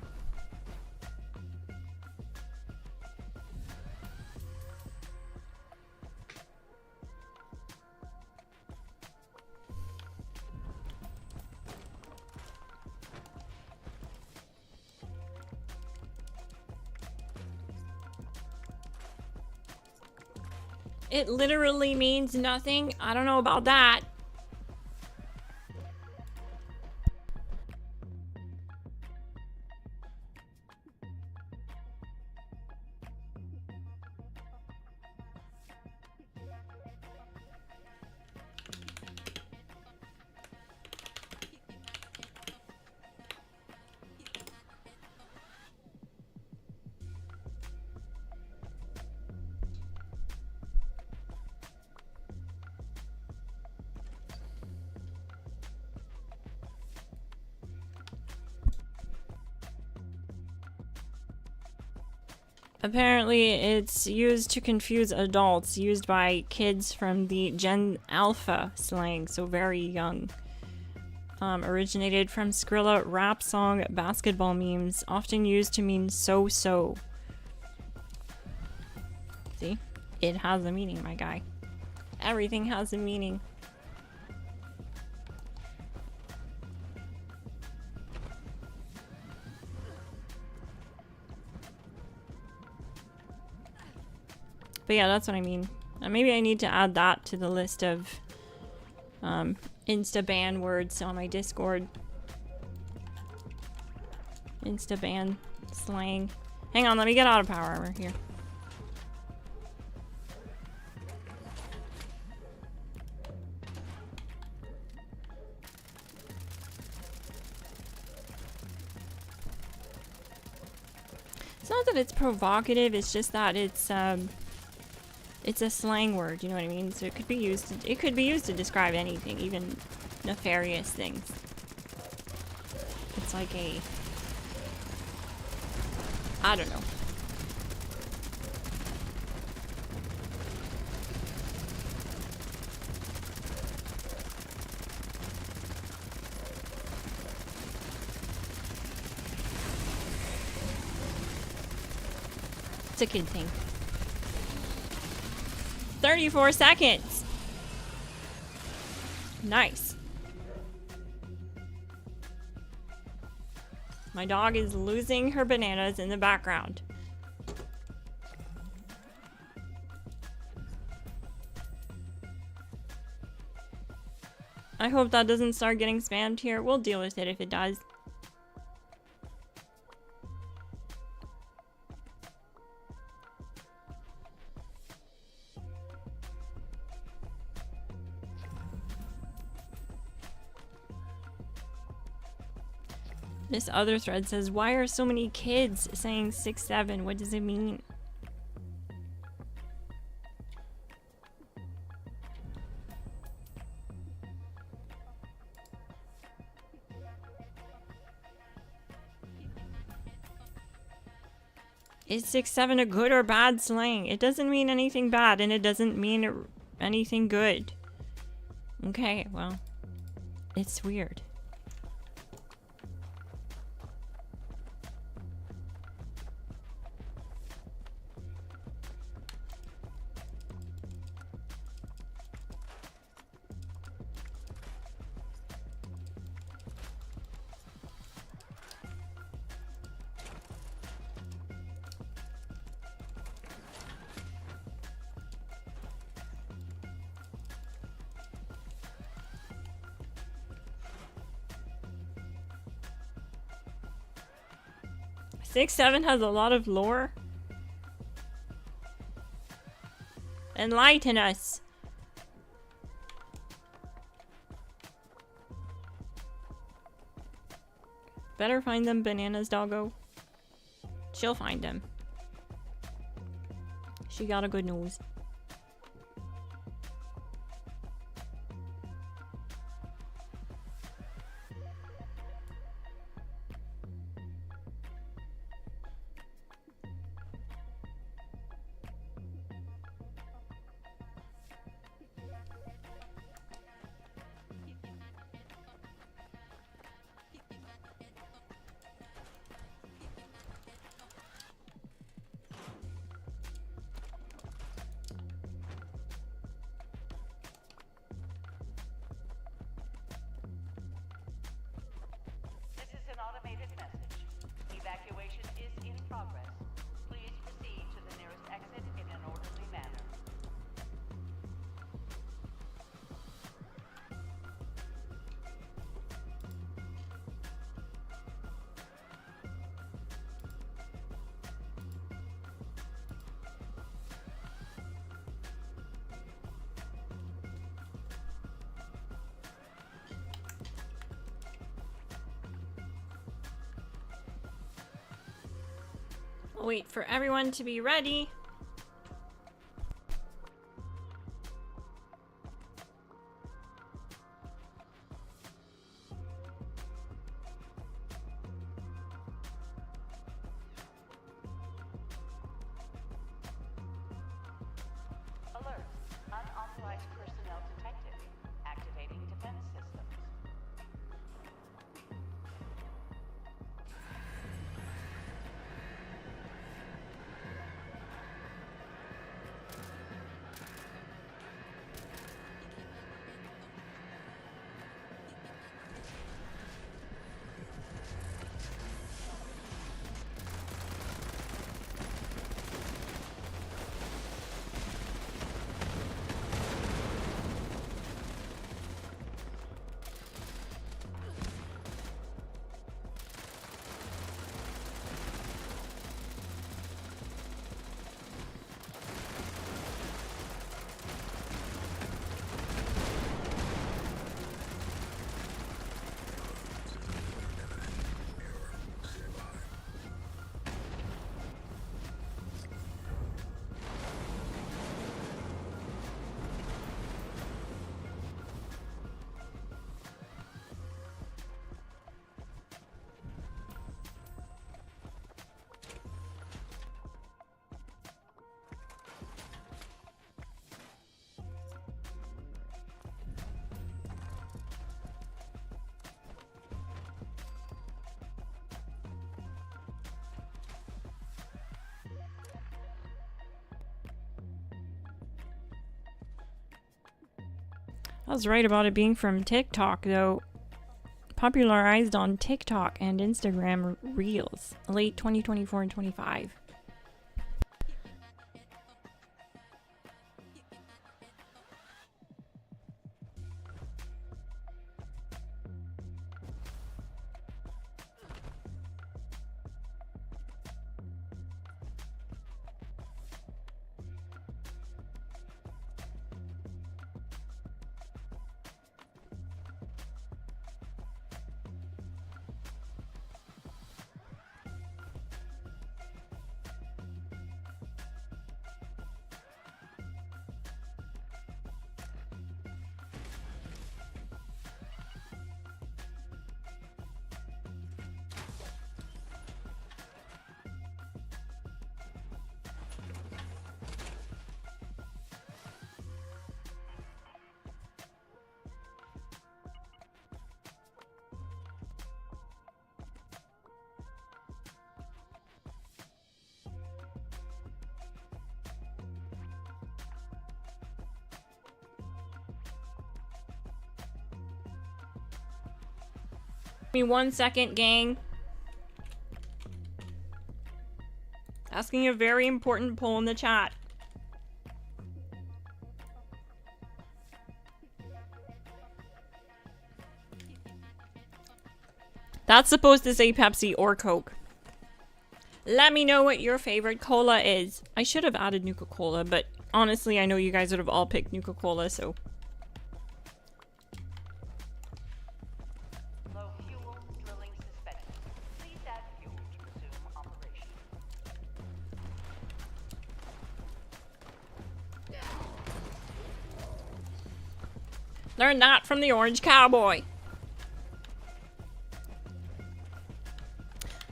It literally means nothing. I don't know about that. Apparently, it's used to confuse adults, used by kids from the Gen Alpha slang, so very young. Originated from Skrilla rap song basketball memes, often used to mean so-so. See? It has a meaning, my guy. Everything has a meaning. But yeah, that's what I mean. Maybe I need to add that to the list of Insta-ban words on my Discord. Insta-ban slang. Hang on, let me get out of power armor here. It's not that it's provocative, it's just that it's a slang word, you know what I mean? So it could be used to describe anything, even nefarious things. It's like a, I don't know. It's a kid thing. 34 seconds. Nice. My dog is losing her bananas in the background. I hope that doesn't start getting spammed here. We'll deal with it if it does. This other thread says, why are so many kids saying 6'7"? What does it mean? Is 6'7" a good or bad slang? It doesn't mean anything bad, and it doesn't mean anything good. Okay, well, it's weird. Six Seven has a lot of lore. Enlighten us. Better find them bananas, doggo. She'll find them. She got a good nose. progress. Please proceed to the nearest exit in an orderly manner. I'll wait for everyone to be ready. Alert. Unauthorized personnel detected. Activating defense systems. I was right about it being from TikTok, though. Popularized on TikTok and Instagram Reels, late 2024 and 25. Give me 1 second, gang. Asking a very important poll in the chat. That's supposed to say Pepsi or Coke. Let me know what your favorite cola is. I should have added Nuka-Cola, but honestly, I know you guys would have all picked Nuka-Cola, so... Low fuel, drilling suspended. Please add fuel to resume operation. Learn that from the Orange Cowboy.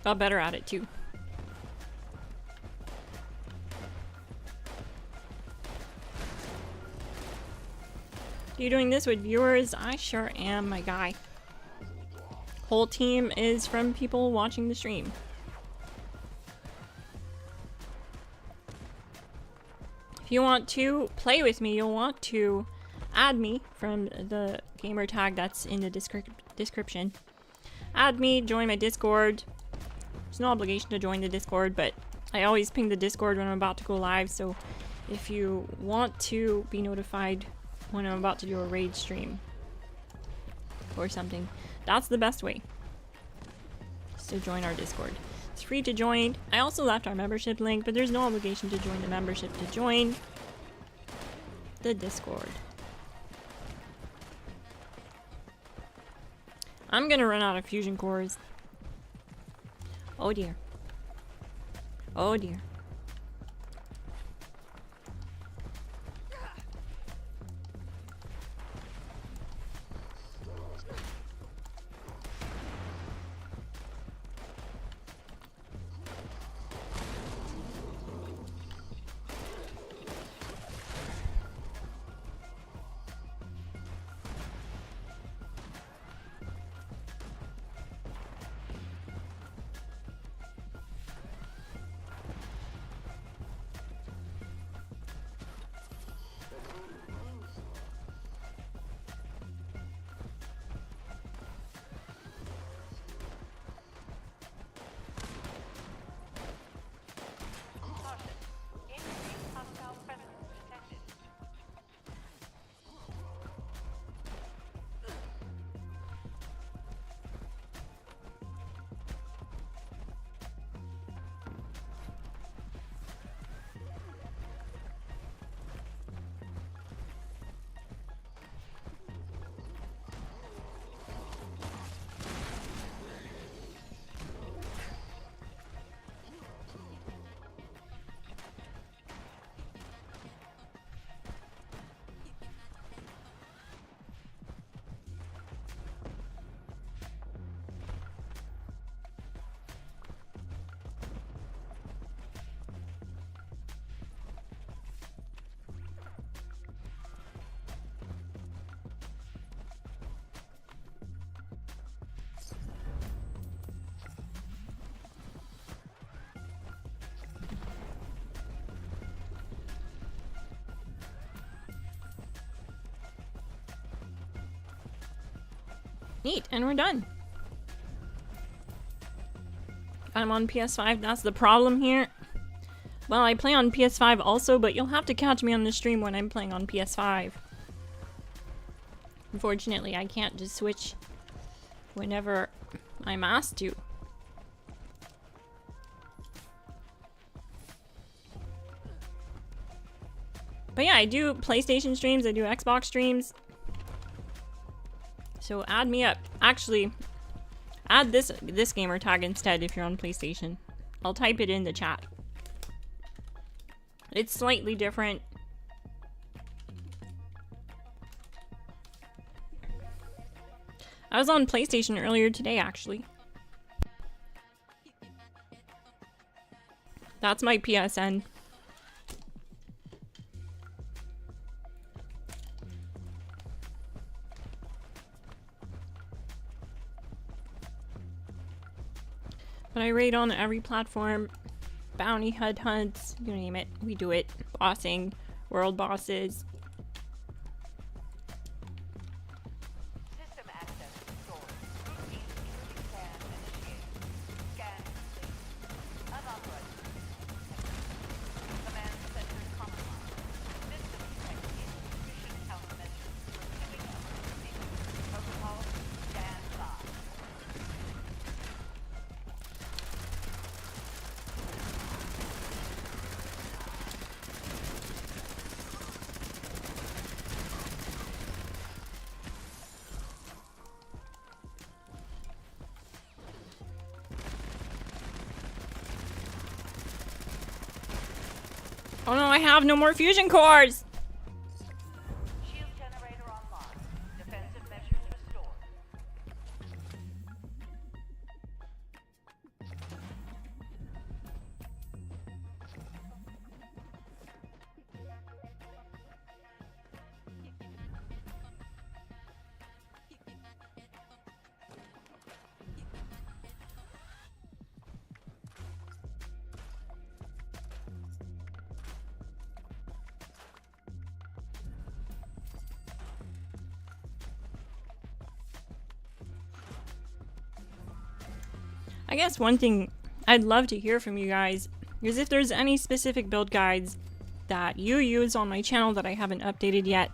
Got better at it, too. You doing this with viewers? I sure am, my guy. Whole team is from people watching the stream. If you want to play with me, you'll want to add me from the gamer tag that's in the description. Add me, join my Discord. There's no obligation to join the Discord, but I always ping the Discord when I'm about to go live, so if you want to be notified when I'm about to do a raid stream or something, that's the best way. Just to join our Discord. It's free to join. I also left our membership link, but there's no obligation to join the membership to join the Discord. I'm gonna run out of fusion cores. Oh dear. Oh dear. Caution. Increased hostile presence detected. Neat, and we're done. I'm on PS5, that's the problem here. Well, I play on PS5 also, but you'll have to catch me on the stream when I'm playing on PS5. Unfortunately, I can't just switch whenever I'm asked to. But yeah, I do PlayStation streams, I do Xbox streams. So add me up. Actually, add this gamer tag instead if you're on PlayStation. I'll type it in the chat. It's slightly different. I was on PlayStation earlier today, actually. That's my PSN. But I raid on every platform. Bounty hunts, you name it. We do it. Bossing, world bosses. System access restored. Routine security scan initiated. Scan complete. Unauthorized detected. Command center compromised. System detected insufficient countermeasures. Pursuing emergency. Protocol stand by. Oh no, I have no more fusion cores! Shield generator online. Defensive measures restored. I guess one thing I'd love to hear from you guys. Because if there's any specific build guides that you use on my channel that I haven't updated yet,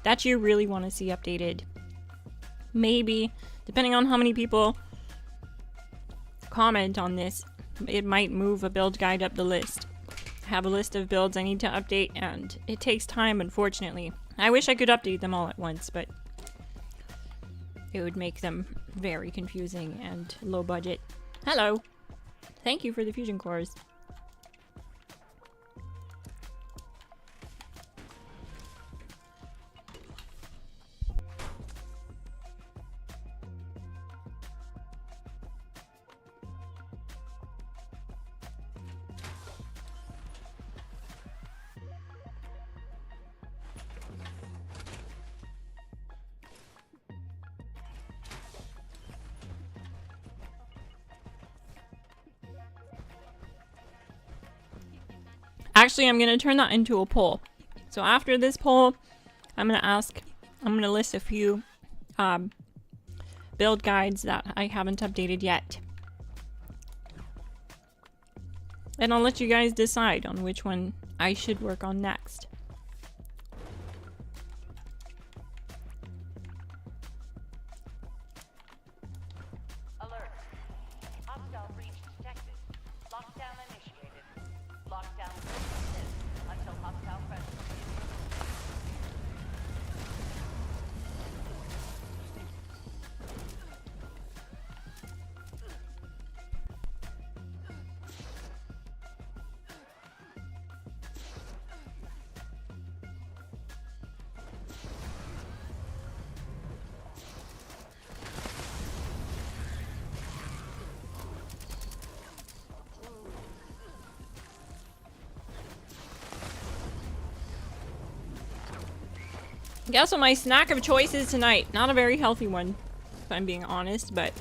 that you really want to see updated, maybe, depending on how many people comment on this, it might move a build guide up the list. I have a list of builds I need to update, and it takes time, unfortunately. I wish I could update them all at once, but it would make them very confusing and low budget. Hello! Thank you for the fusion cores. Actually, I'm going to turn that into a poll. So after this poll, I'm going to list a few build guides that I haven't updated yet. And I'll let you guys decide on which one I should work on next. Alert. Hostile breach detected. Lockdown initiated. Lockdown will persist until hostile presence is Guess what my snack of choice is tonight? Not a very healthy one, if I'm being honest, but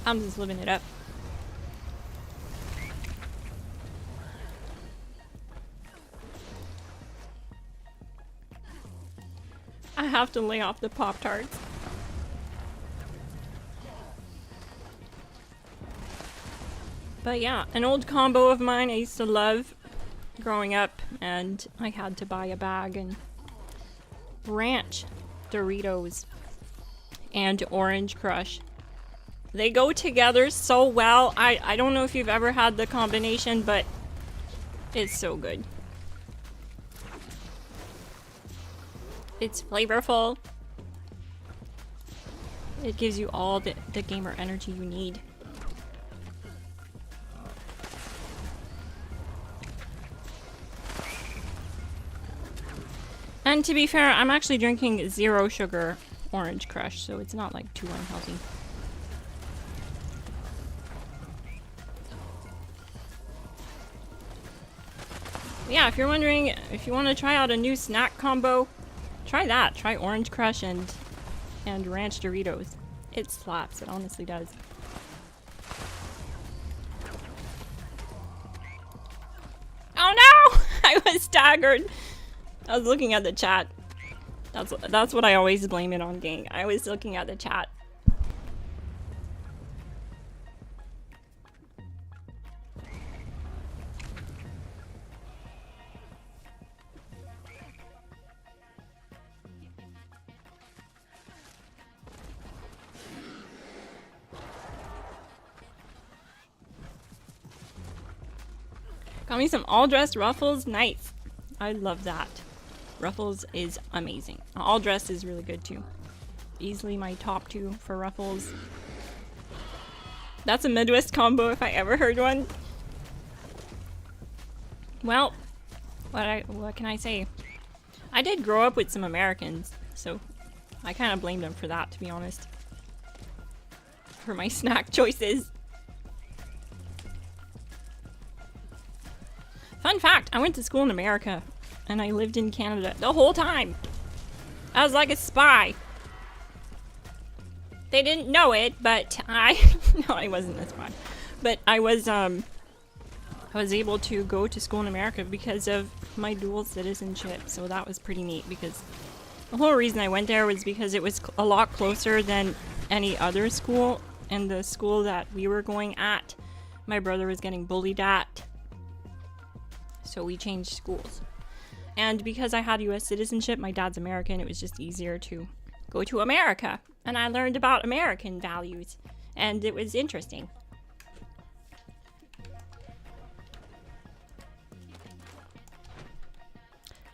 I'm just living it up. I have to lay off the Pop-Tarts. But yeah, an old combo of mine I used to love growing up, and I had to buy a bag, and ranch Doritos and Orange Crush. They go together so well. I don't know if you've ever had the combination, but it's so good. It's flavorful. It gives you all the gamer energy you need. And to be fair, I'm actually drinking 0 sugar Orange Crush, so it's not like too unhealthy. Yeah, if you're wondering if you want to try out a new snack combo, try that. Try Orange Crush and Ranch Doritos. It slaps, it honestly does. Oh no! I was staggered. I was looking at the chat. That's what I always blame it on, gang. I was looking at the chat. Got me some all-dressed Ruffles. Nice. I love that. Ruffles is amazing. All dressed is really good too. Easily my top 2 for Ruffles. That's a Midwest combo if I ever heard one. Well, what can I say? I did grow up with some Americans, so I kind of blame them for that, to be honest. For my snack choices. Fun fact, I went to school in America. And I lived in Canada the whole time. I was like a spy. They didn't know it, but no, I wasn't a spy. But I was able to go to school in America because of my dual citizenship. So that was pretty neat, because the whole reason I went there was because it was a lot closer than any other school. And the school that we were going at my brother was getting bullied at. So we changed schools. And because I had US citizenship, my dad's American, it was just easier to go to America. And I learned about American values. And it was interesting.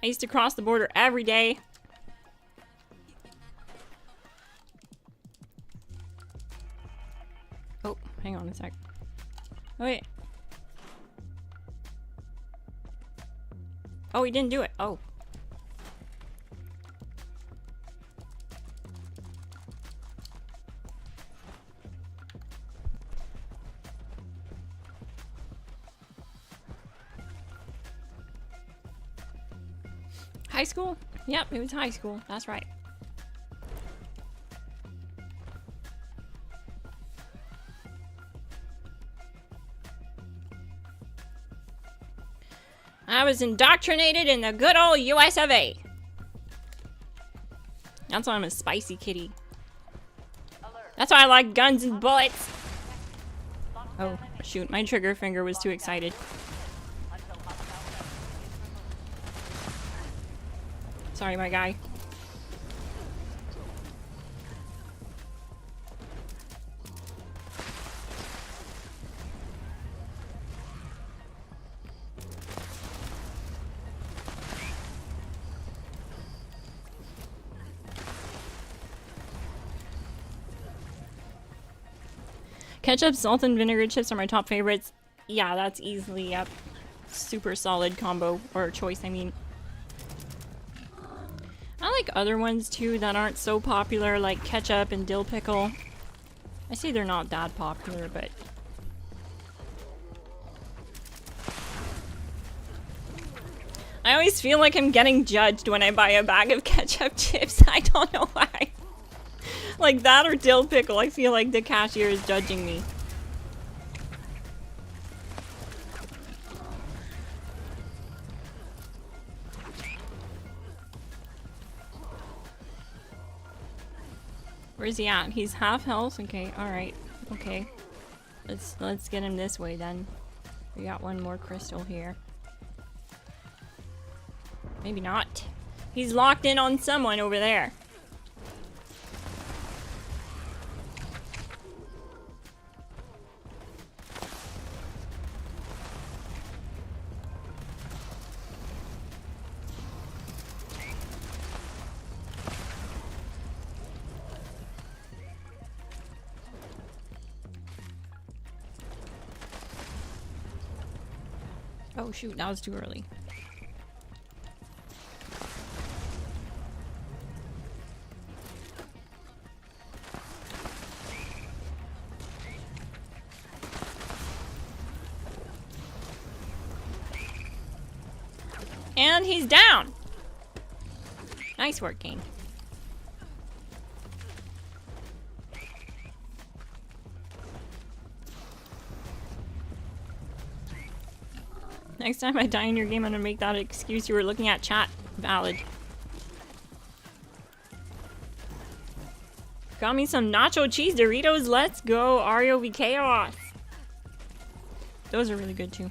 I used to cross the border every day. Oh, hang on a sec. Wait. Oh, he didn't do it. Oh. High school? Yep, it was high school. That's right. I was indoctrinated in the good old US of A. That's why I'm a spicy kitty. That's why I like guns and bullets. Oh, shoot. My trigger finger was too excited. Sorry, my guy. Ketchup, salt, and vinegar chips are my top favorites. Yeah, that's easily a super solid combo, or choice, I mean. I like other ones too that aren't so popular, like ketchup and dill pickle. I say they're not that popular, but... I always feel like I'm getting judged when I buy a bag of ketchup chips. I don't know why. Like that or dill pickle, I feel like the cashier is judging me. Where's he at? He's half health? Okay, alright. Okay. Let's get him this way then. We got one more crystal here. Maybe not. He's locked in on someone over there. Oh shoot, that was too early. And he's down! Nice work, game. Next time I die in your game, I'm gonna make that excuse you were looking at chat valid. Got me some nacho cheese Doritos. Let's go, ROV Chaos. Those are really good too.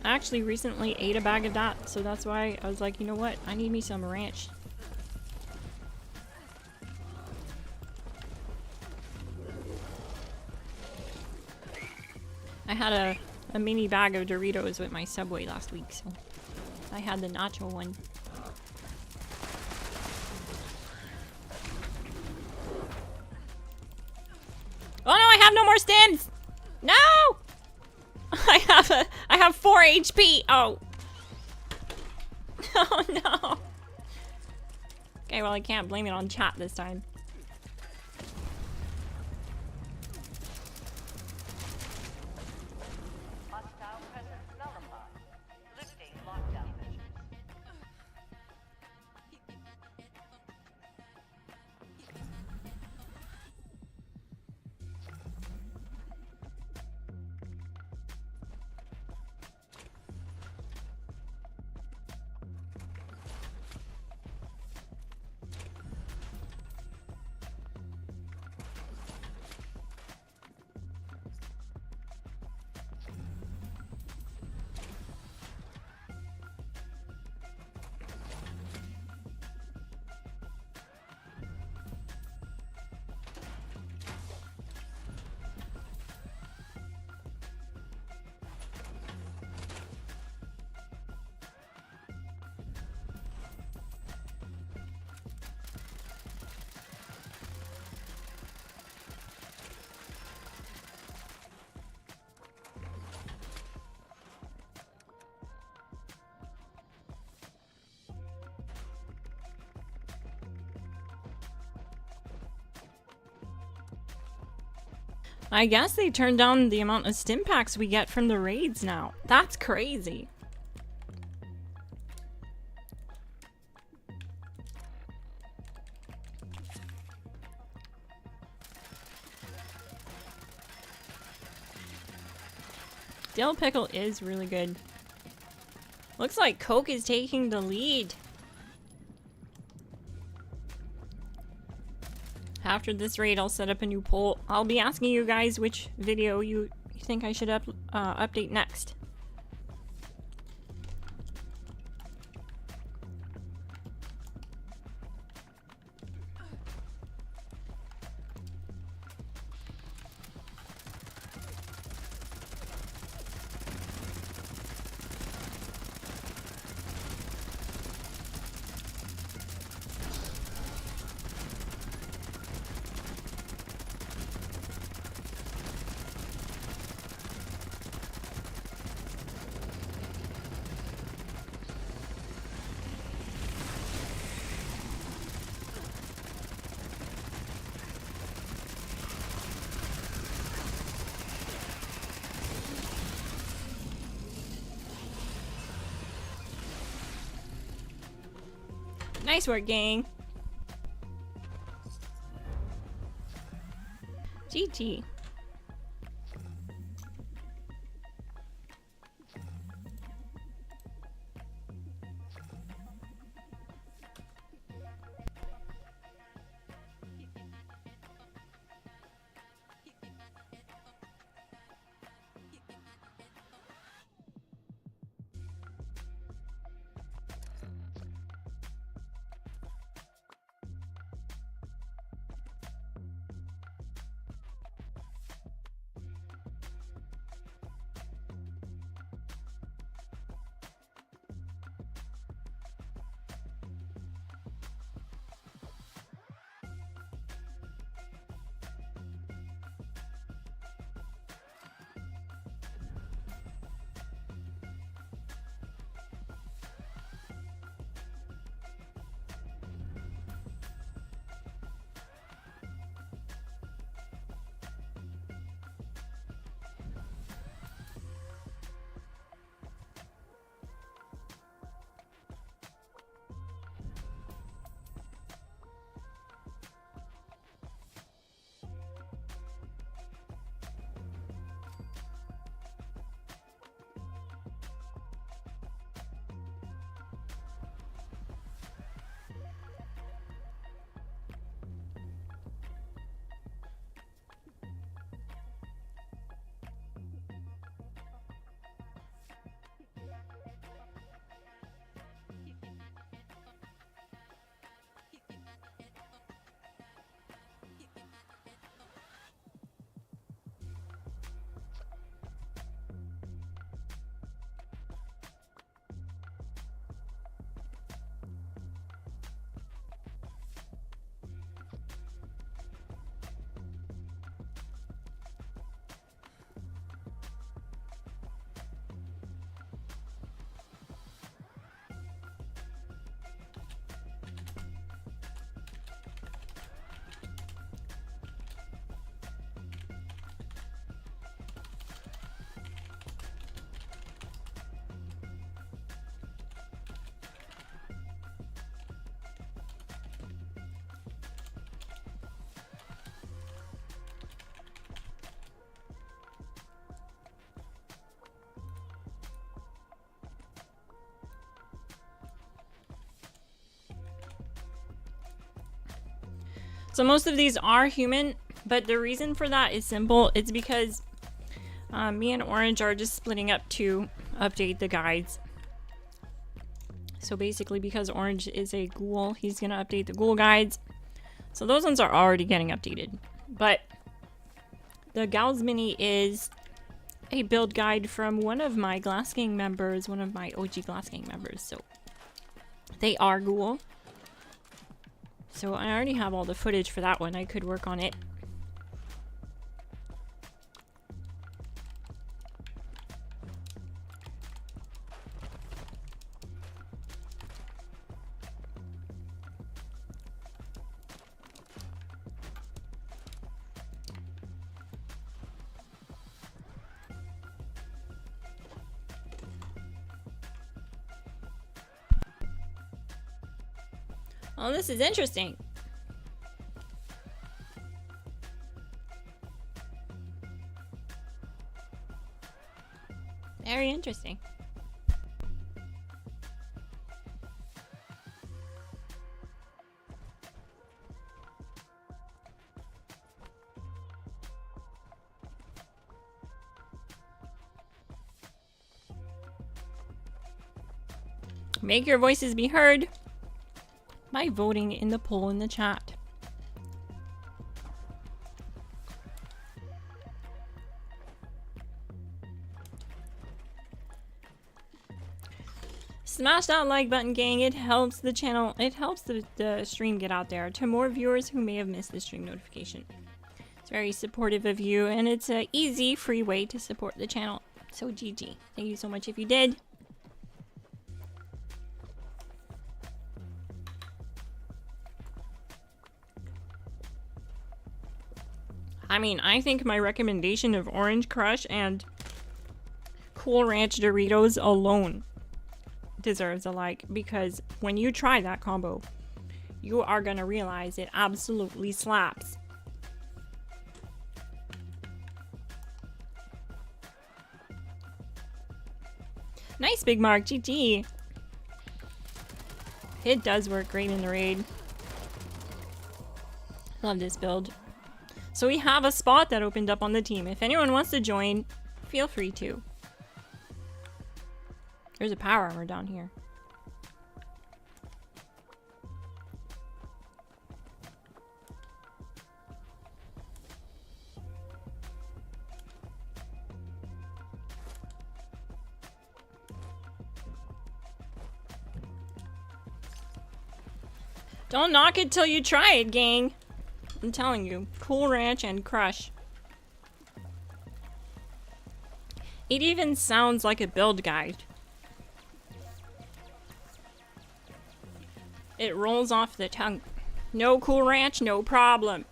I actually recently ate a bag of that, so that's why I was like, you know what? I need me some ranch. I had a mini bag of Doritos with my Subway last week, so I had the nacho one. Oh no, I have no more stims! No! I have 4 HP! Oh. Oh no. Okay, well I can't blame it on chat this time. Hostile presence nullified. Lifting lockdown measures. I guess they turned down the amount of stim packs we get from the raids now. That's crazy. Dill pickle is really good. Looks like Coke is taking the lead. After this raid, I'll set up a new poll. I'll be asking you guys which video you think I should update next. Nice work, gang. GG. So most of these are human, but the reason for that is simple. It's because me and Orange are just splitting up to update the guides. So basically, because Orange is a ghoul, he's going to update the ghoul guides. So those ones are already getting updated. But the Gals Mini is a build guide from one of my GLASSGANG members, one of my OG GLASSGANG members. So they are ghoul. So I already have all the footage for that one. I could work on it. Oh, this is interesting. Very interesting. Make your voices be heard by voting in the poll in the chat. Smash that like button, gang. It helps the channel, it helps the stream get out there to more viewers who may have missed the stream notification. It's very supportive of you, and it's an easy, free way to support the channel. So GG. Thank you so much if you did. I mean, I think my recommendation of Orange Crush and Cool Ranch Doritos alone deserves a like, because when you try that combo, you are gonna realize it absolutely slaps. Nice, Big Mark. GG. It does work great in the raid. Love this build. So we have a spot that opened up on the team. If anyone wants to join, feel free to. There's a power armor down here. Don't knock it till you try it, gang. I'm telling you, Cool Ranch and Crush. It even sounds like a build guide. It rolls off the tongue. No Cool Ranch, no problem.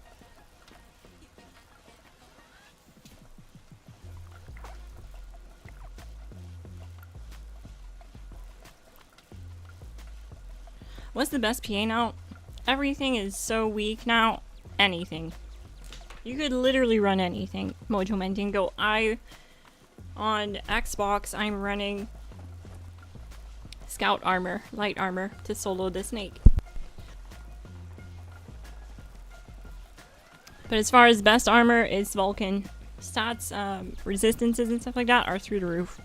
What's the best PA now? Everything is so weak now. Anything. You could literally run anything. Mojo Mandingo. On Xbox, I'm running Scout Armor, Light Armor, to solo the snake. But as far as best armor is Vulcan. Stats, resistances and stuff like that are through the roof.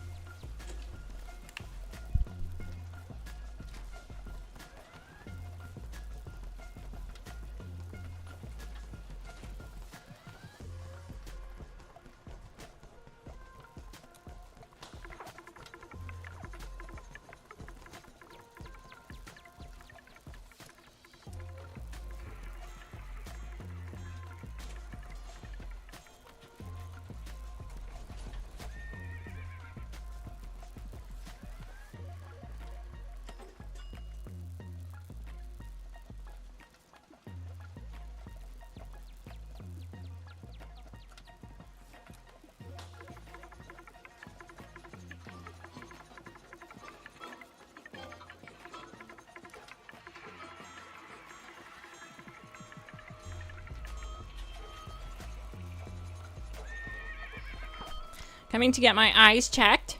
Coming to get my eyes checked.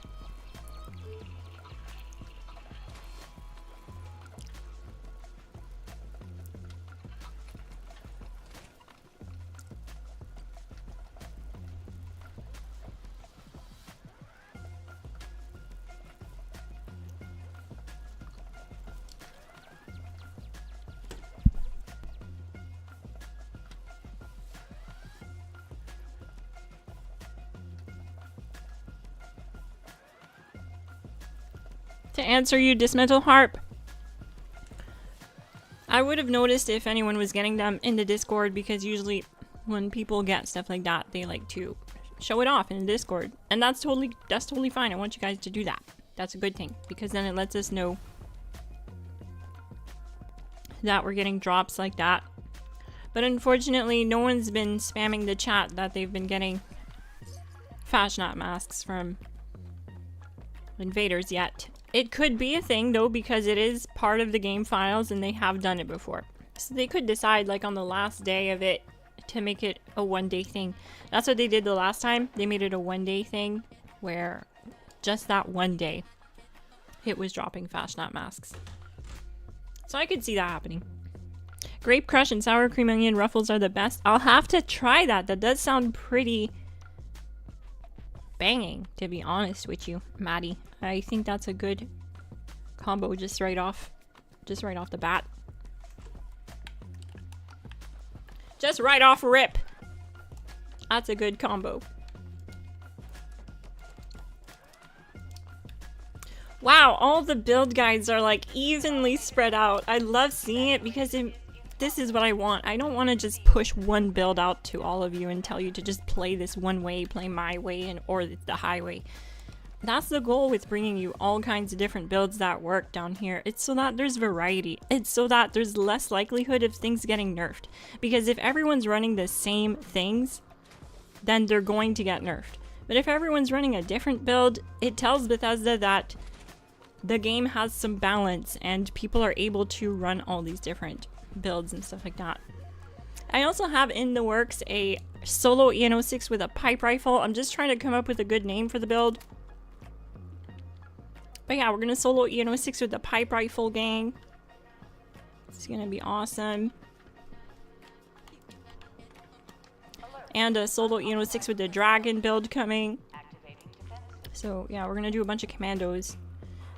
To answer you, Dismetal Harp, I would have noticed if anyone was getting them in the Discord, because usually when people get stuff like that, they like to show it off in the Discord. And that's totally fine. I want you guys to do that. That's a good thing, because then it lets us know that we're getting drops like that. But unfortunately, no one's been spamming the chat that they've been getting Fashionat masks from Invaders yet. It could be a thing though, because it is part of the game files and they have done it before. So they could decide like on the last day of it to make it a 1-day thing. That's what they did the last time. They made it a 1-day thing where just that 1 day it was dropping Fashnat masks. So I could see that happening. Grape Crush and Sour Cream Onion Ruffles are the best. I'll have to try that. That does sound pretty banging, to be honest with you, Maddie. I think that's a good combo just right off the bat. Just right off rip. That's a good combo. Wow, all the build guides are like evenly spread out. I love seeing it because this is what I want. I don't want to just push one build out to all of you and tell you to just play this one way, play my way, or the highway. That's the goal with bringing you all kinds of different builds that work down here. It's so that there's variety. It's so that there's less likelihood of things getting nerfed. Because if everyone's running the same things, then they're going to get nerfed. But if everyone's running a different build, it tells Bethesda that the game has some balance and people are able to run all these different builds and stuff like that. I also have in the works a solo EN06 with a pipe rifle. I'm just trying to come up with a good name for the build. But yeah, we're gonna solo EN06 with the pipe rifle gang. It's gonna be awesome. And a solo EN06 with the dragon build coming. So yeah, we're gonna do a bunch of commandos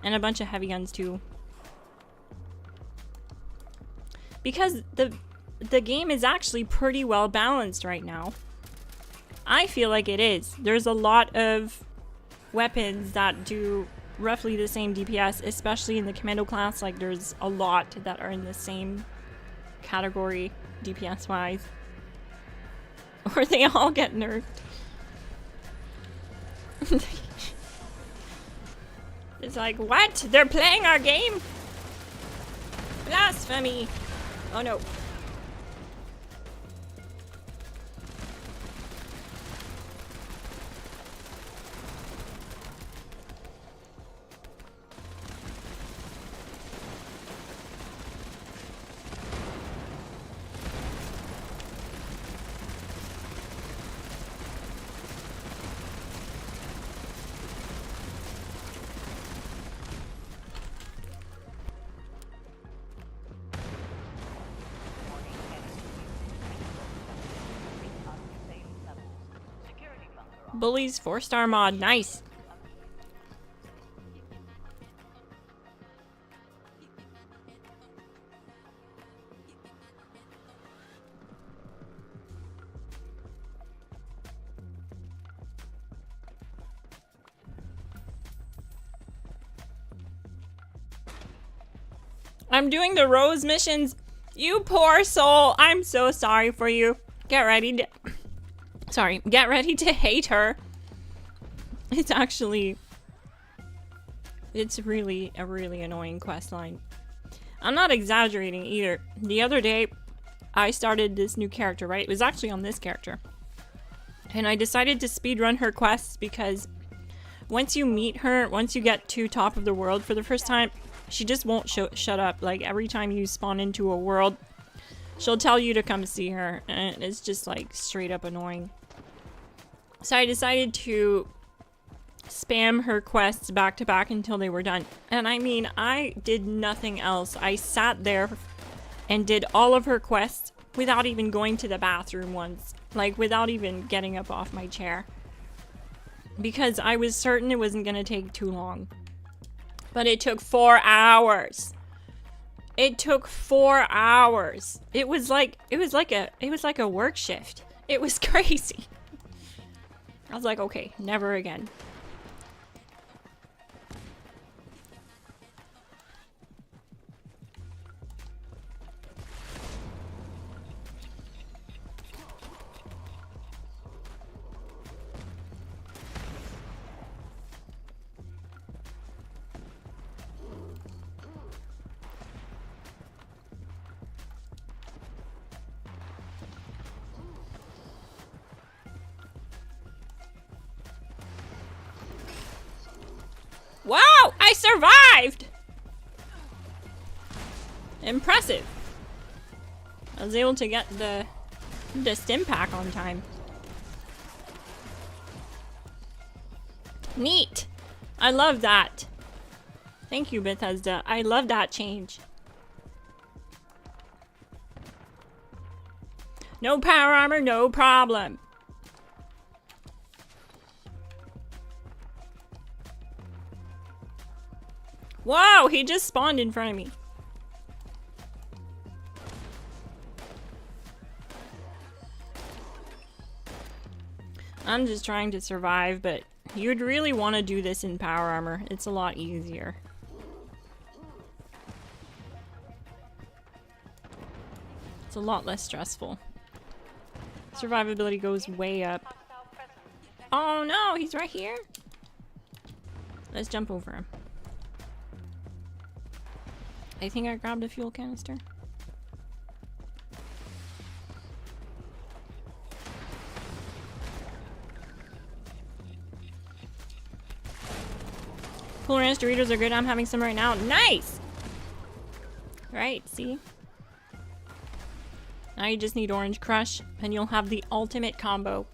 and a bunch of heavy guns too. Because the game is actually pretty well balanced right now. I feel like it is. There's a lot of weapons that do roughly the same DPS, especially in the commando class. Like there's a lot that are in the same category DPS wise. Or they all get nerfed. It's like, what? They're playing our game? Blasphemy! Oh no. Bullies 4-star mod, nice. I'm doing the Rose missions. You poor soul. I'm so sorry for you. Get ready to... Sorry, get ready to hate her. It's actually... It's really a really annoying quest line. I'm not exaggerating either. The other day, I started this new character, right? It was actually on this character. And I decided to speedrun her quests because once you meet her, once you get to top of the world for the first time, she just won't shut up. Like every time you spawn into a world, she'll tell you to come see her, and it's just like straight up annoying. So I decided to spam her quests back to back until they were done. And I mean, I did nothing else. I sat there and did all of her quests without even going to the bathroom once. Like without even getting up off my chair. Because I was certain it wasn't gonna take too long. But it took 4 hours. It took 4 hours. It was like a work shift. It was crazy. I was like, okay, never again. Wow! I survived! Impressive. I was able to get the stim pack on time. Neat. I love that. Thank you, Bethesda. I love that change. No power armor, no problem. Whoa, he just spawned in front of me. I'm just trying to survive, but you'd really want to do this in power armor. It's a lot easier. It's a lot less stressful. Survivability goes way up. Oh no, he's right here. Let's jump over him. I think I grabbed a fuel canister. Cool Ranch Doritos are good. I'm having some right now. Nice! Right, see? Now you just need Orange Crush, and you'll have the ultimate combo.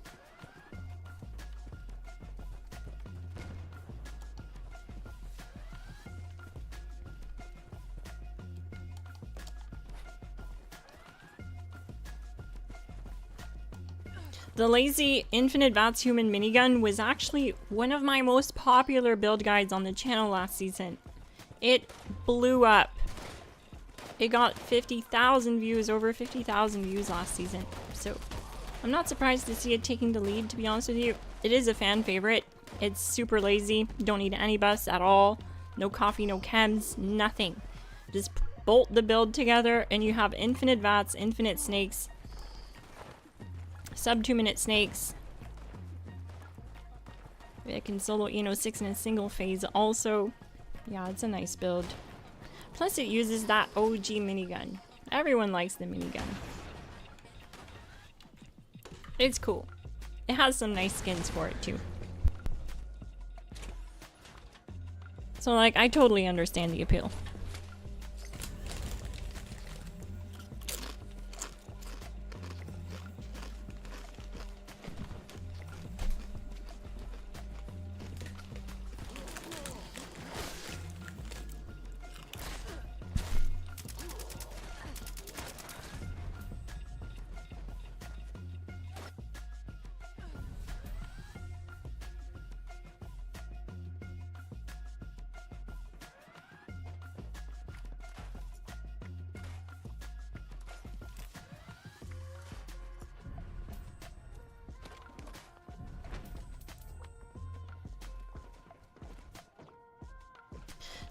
The lazy infinite VATS human minigun was actually one of my most popular build guides on the channel last season. It blew up. It got 50,000 views, over 50,000 views last season. So I'm not surprised to see it taking the lead, to be honest with you. It is a fan favorite. It's super lazy. You don't need any bus at all. No coffee, no chems, nothing. Just bolt the build together and you have infinite VATS, infinite snakes, sub 2-minute snakes. It can solo Eno 6 in a single phase also. Yeah, it's a nice build. Plus it uses that OG minigun. Everyone likes the minigun. It's cool. It has some nice skins for it too. So like, I totally understand the appeal.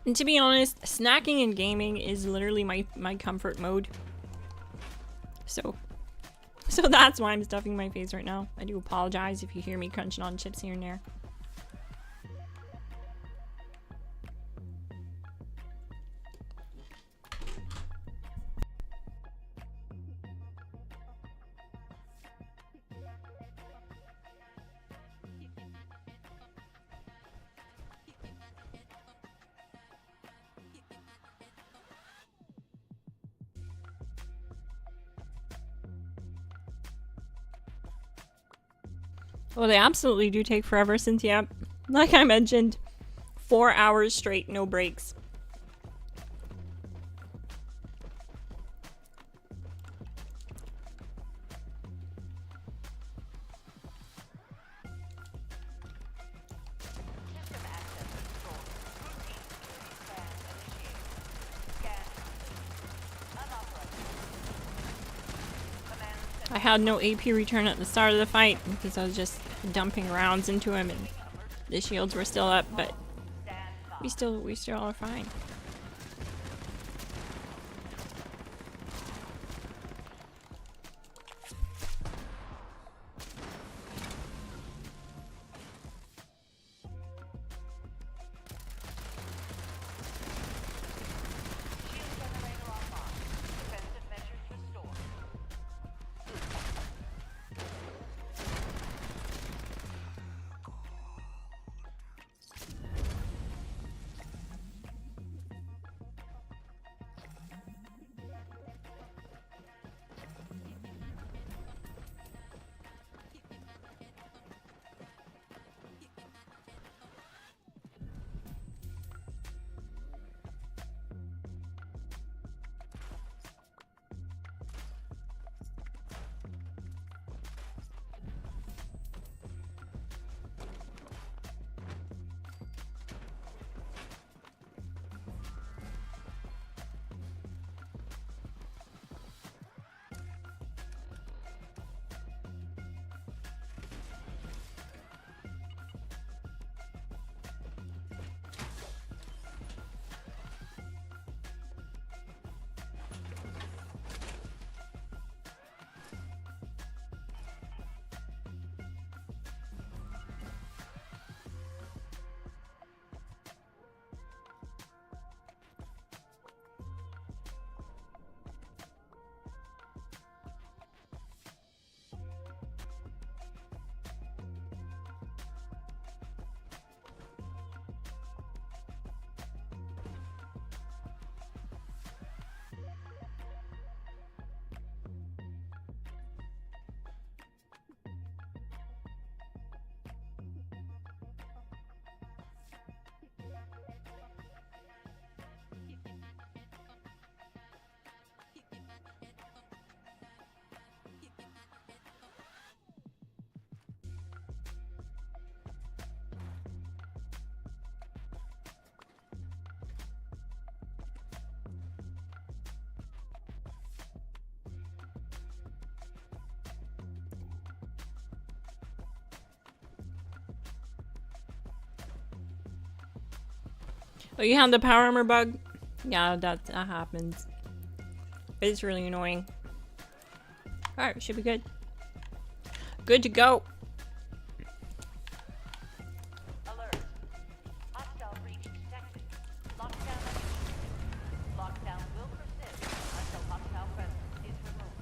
And to be honest, snacking and gaming is literally my comfort mode. So that's why I'm stuffing my face right now. I do apologize if you hear me crunching on chips here and there. Well, they absolutely do take forever, Cynthia. Like I mentioned, 4 hours straight, no breaks. I had no AP return at the start of the fight because I was just dumping rounds into him and the shields were still up, but we still are fine. Oh, you had the power armor bug? Yeah, that happens. It's really annoying. Alright, should be good. Good to go. Alert. Hostile breach detected. Lockdown active. Lockdown will persist until hostile presence is removed.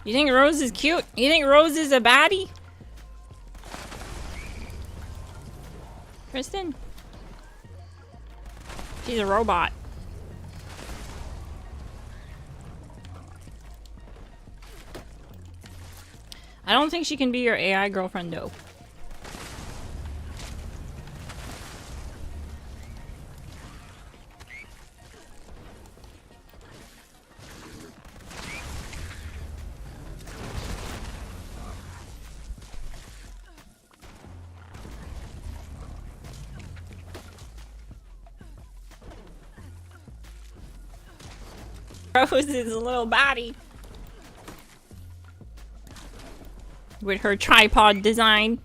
You think Rose is cute? You think Rose is a baddie? Kristen? She's a robot. I don't think she can be your AI girlfriend though. Rose is a little body. With her tripod design.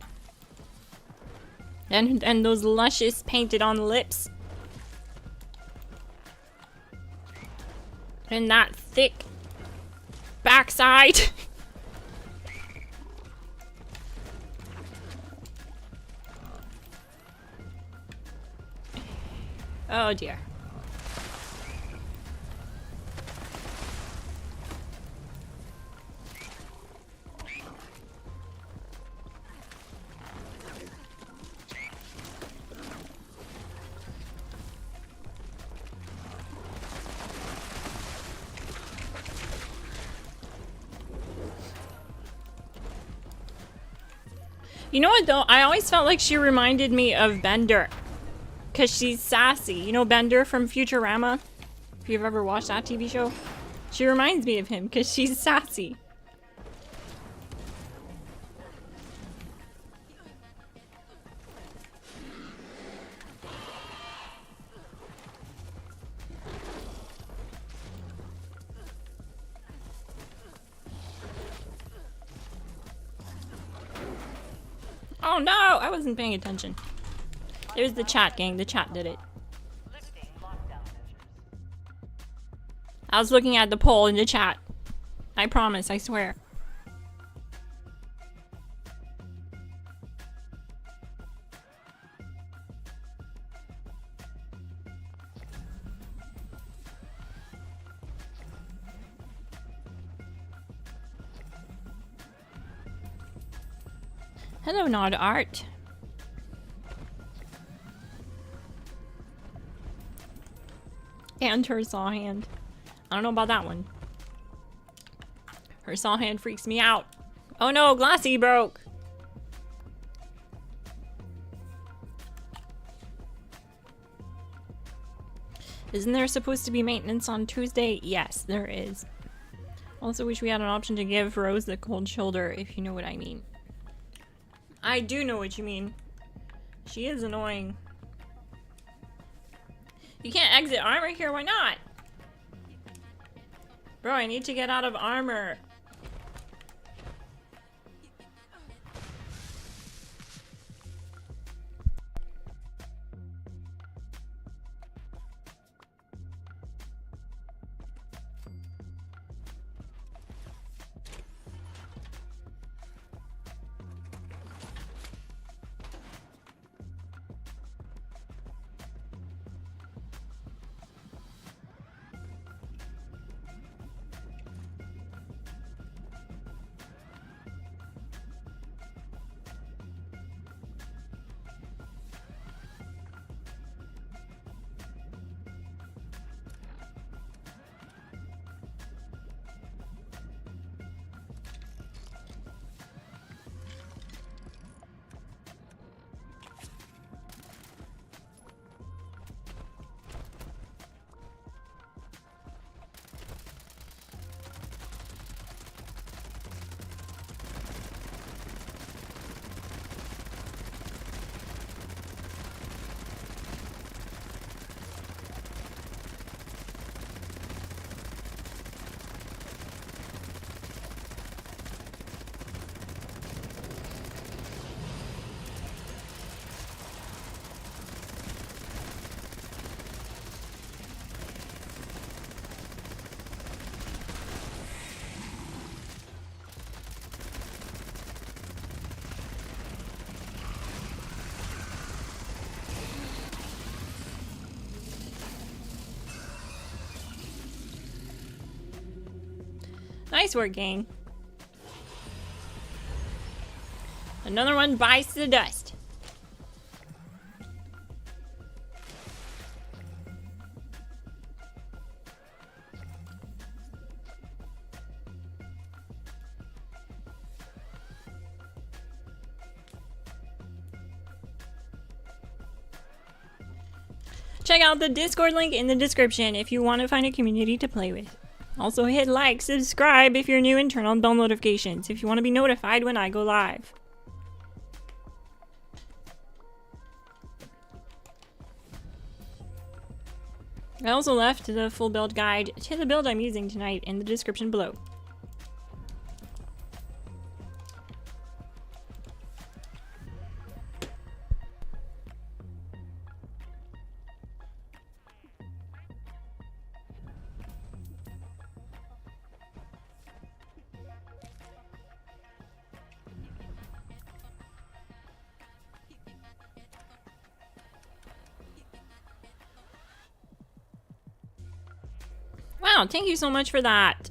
And those luscious painted on lips. And that thick backside. Oh dear. You know what though? I always felt like she reminded me of Bender. Cause she's sassy. You know Bender from Futurama? If you've ever watched that TV show. She reminds me of him cause she's sassy. Oh no! I wasn't paying attention. It was the chat, gang. The chat did it. Lifting lockdown measures. I was looking at the poll in the chat. I promise, I swear. Hello, Nod Art. And her saw hand. I don't know about that one. Her saw hand freaks me out. Oh no, Glassy broke. Isn't there supposed to be maintenance on Tuesday? Yes, there is. Also wish we had an option to give Rose the cold shoulder, if you know what I mean. I do know what you mean. She is annoying. You can't exit armor here, why not? Bro, I need to get out of armor. Nice work, gang. Another one bites the dust. Check out the Discord link in the description if you want to find a community to play with. Also hit like, subscribe if you're new, and turn on bell notifications if you want to be notified when I go live. I also left the full build guide to the build I'm using tonight in the description below. Wow, thank you so much for that.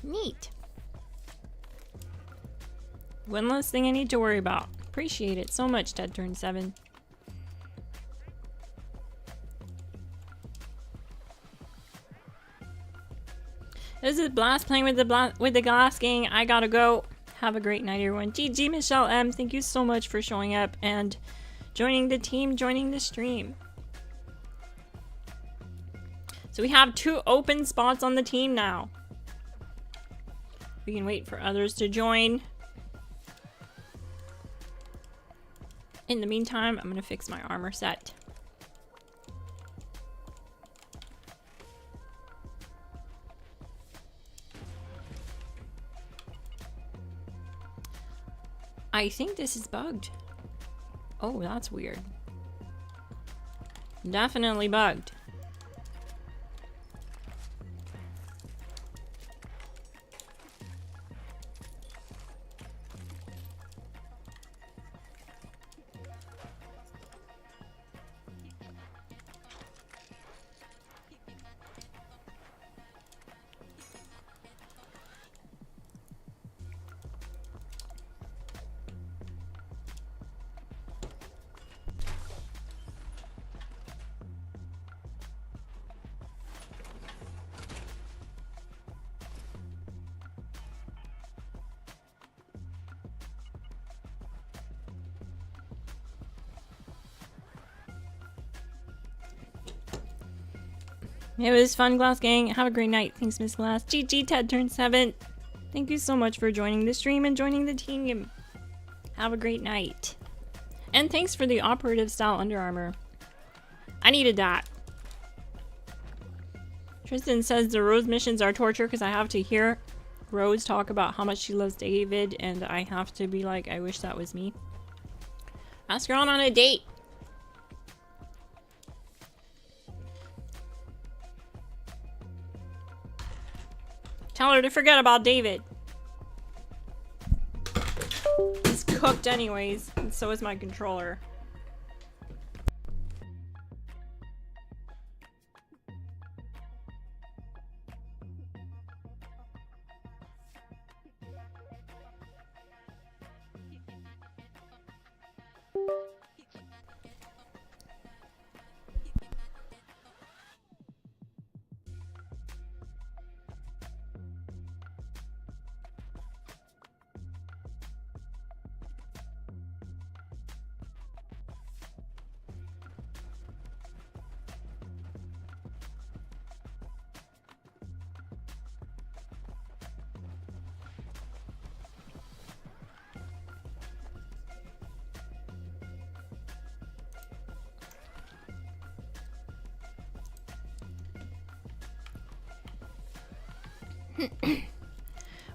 Neat. One less thing I need to worry about. Appreciate it so much, Ted Turn 7. This is Blast playing with the Glass Gang. I gotta go. Have a great night, everyone. GG Michelle M. Thank you so much for showing up and joining the team, joining the stream. So we have 2 open spots on the team now. We can wait for others to join. In the meantime, I'm gonna fix my armor set. I think this is bugged. Oh, that's weird. Definitely bugged. It was fun, Glass Gang. Have a great night. Thanks, Miss Glass. GG, Ted turned 7. Thank you so much for joining the stream and joining the team. Have a great night. And thanks for the operative style Under Armour. I needed that. Tristan says the Rose missions are torture because I have to hear Rose talk about how much she loves David and I have to be like, I wish that was me. Ask her on a date. Tell her to forget about David. He's cooked anyways, and so is my controller.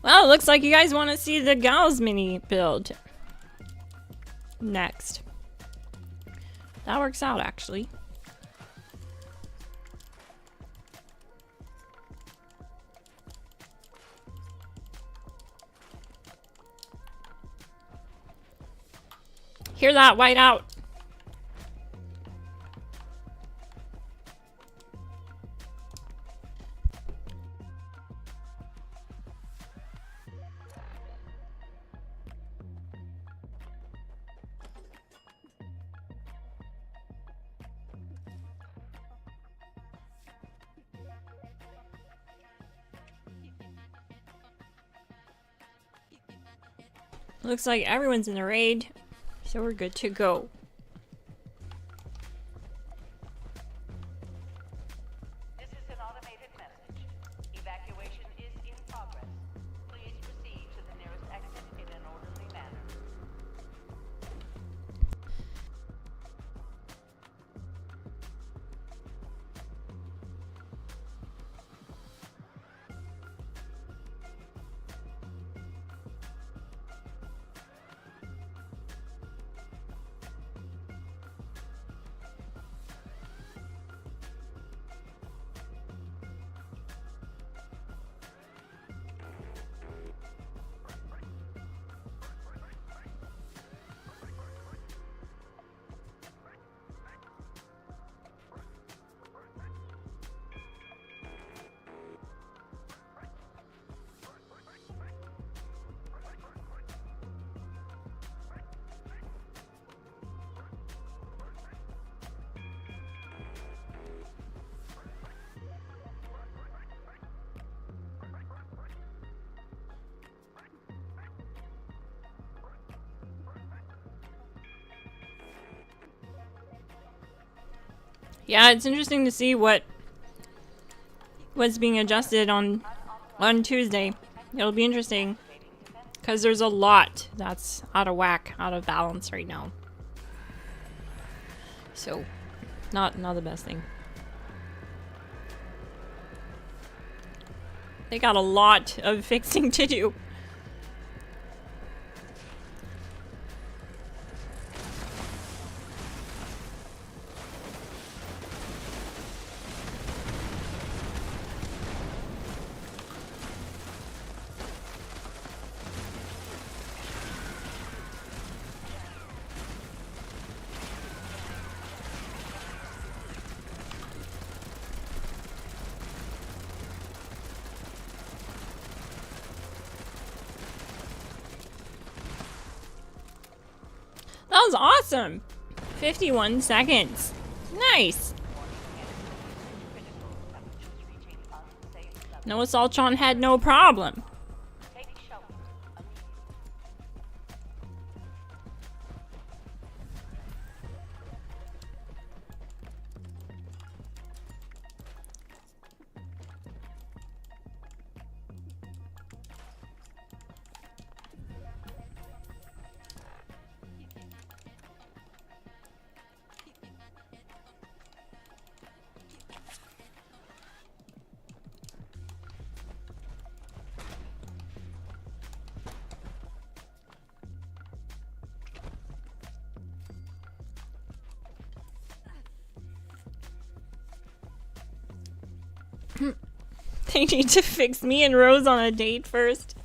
Well, it looks like you guys want to see the Gauss mini build next. That works out, actually. Hear that, whiteout? Looks like everyone's in the raid, so we're good to go. This is an automated message. Evacuation is in progress. Please proceed to the nearest exit in an orderly manner. Yeah, it's interesting to see what's being adjusted on Tuesday. It'll be interesting because there's a lot that's out of whack, out of balance right now. So, not the best thing. They got a lot of fixing to do. That was awesome! 51 seconds. Nice! Noah Saltron had no problem. Take shelter immediately. They need to fix me and Rose on a date first.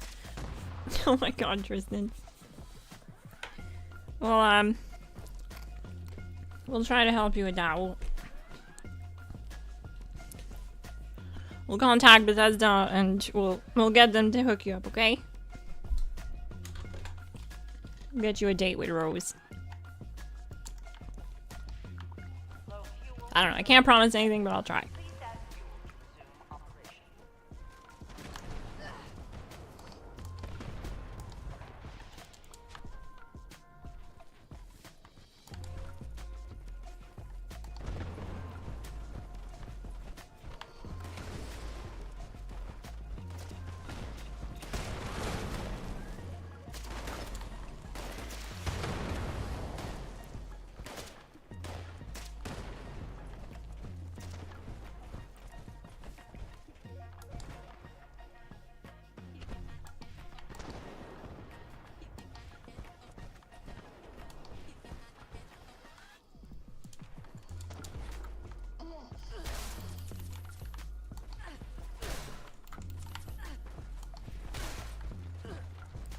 Oh my god, Tristan. Well, we'll try to help you with that. We'll contact Bethesda and we'll get them to hook you up, okay? We'll get you a date with Rose. I don't know, I can't promise anything, but I'll try.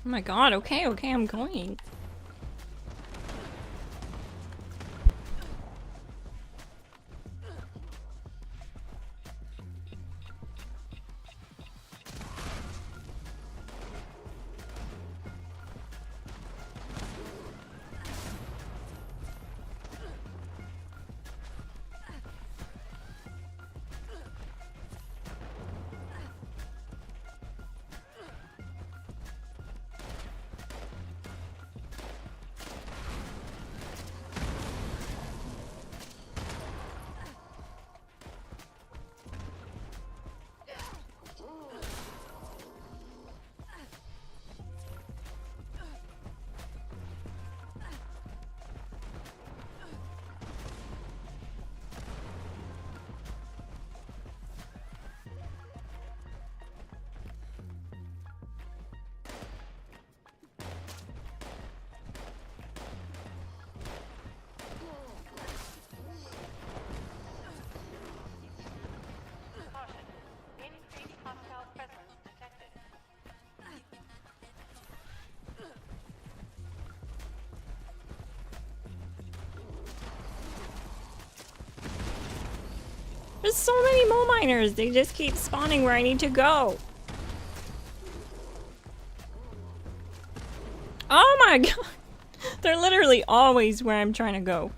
Oh my god, okay, I'm going. There's so many mole miners. They just keep spawning where I need to go. Oh my god. They're literally always where I'm trying to go.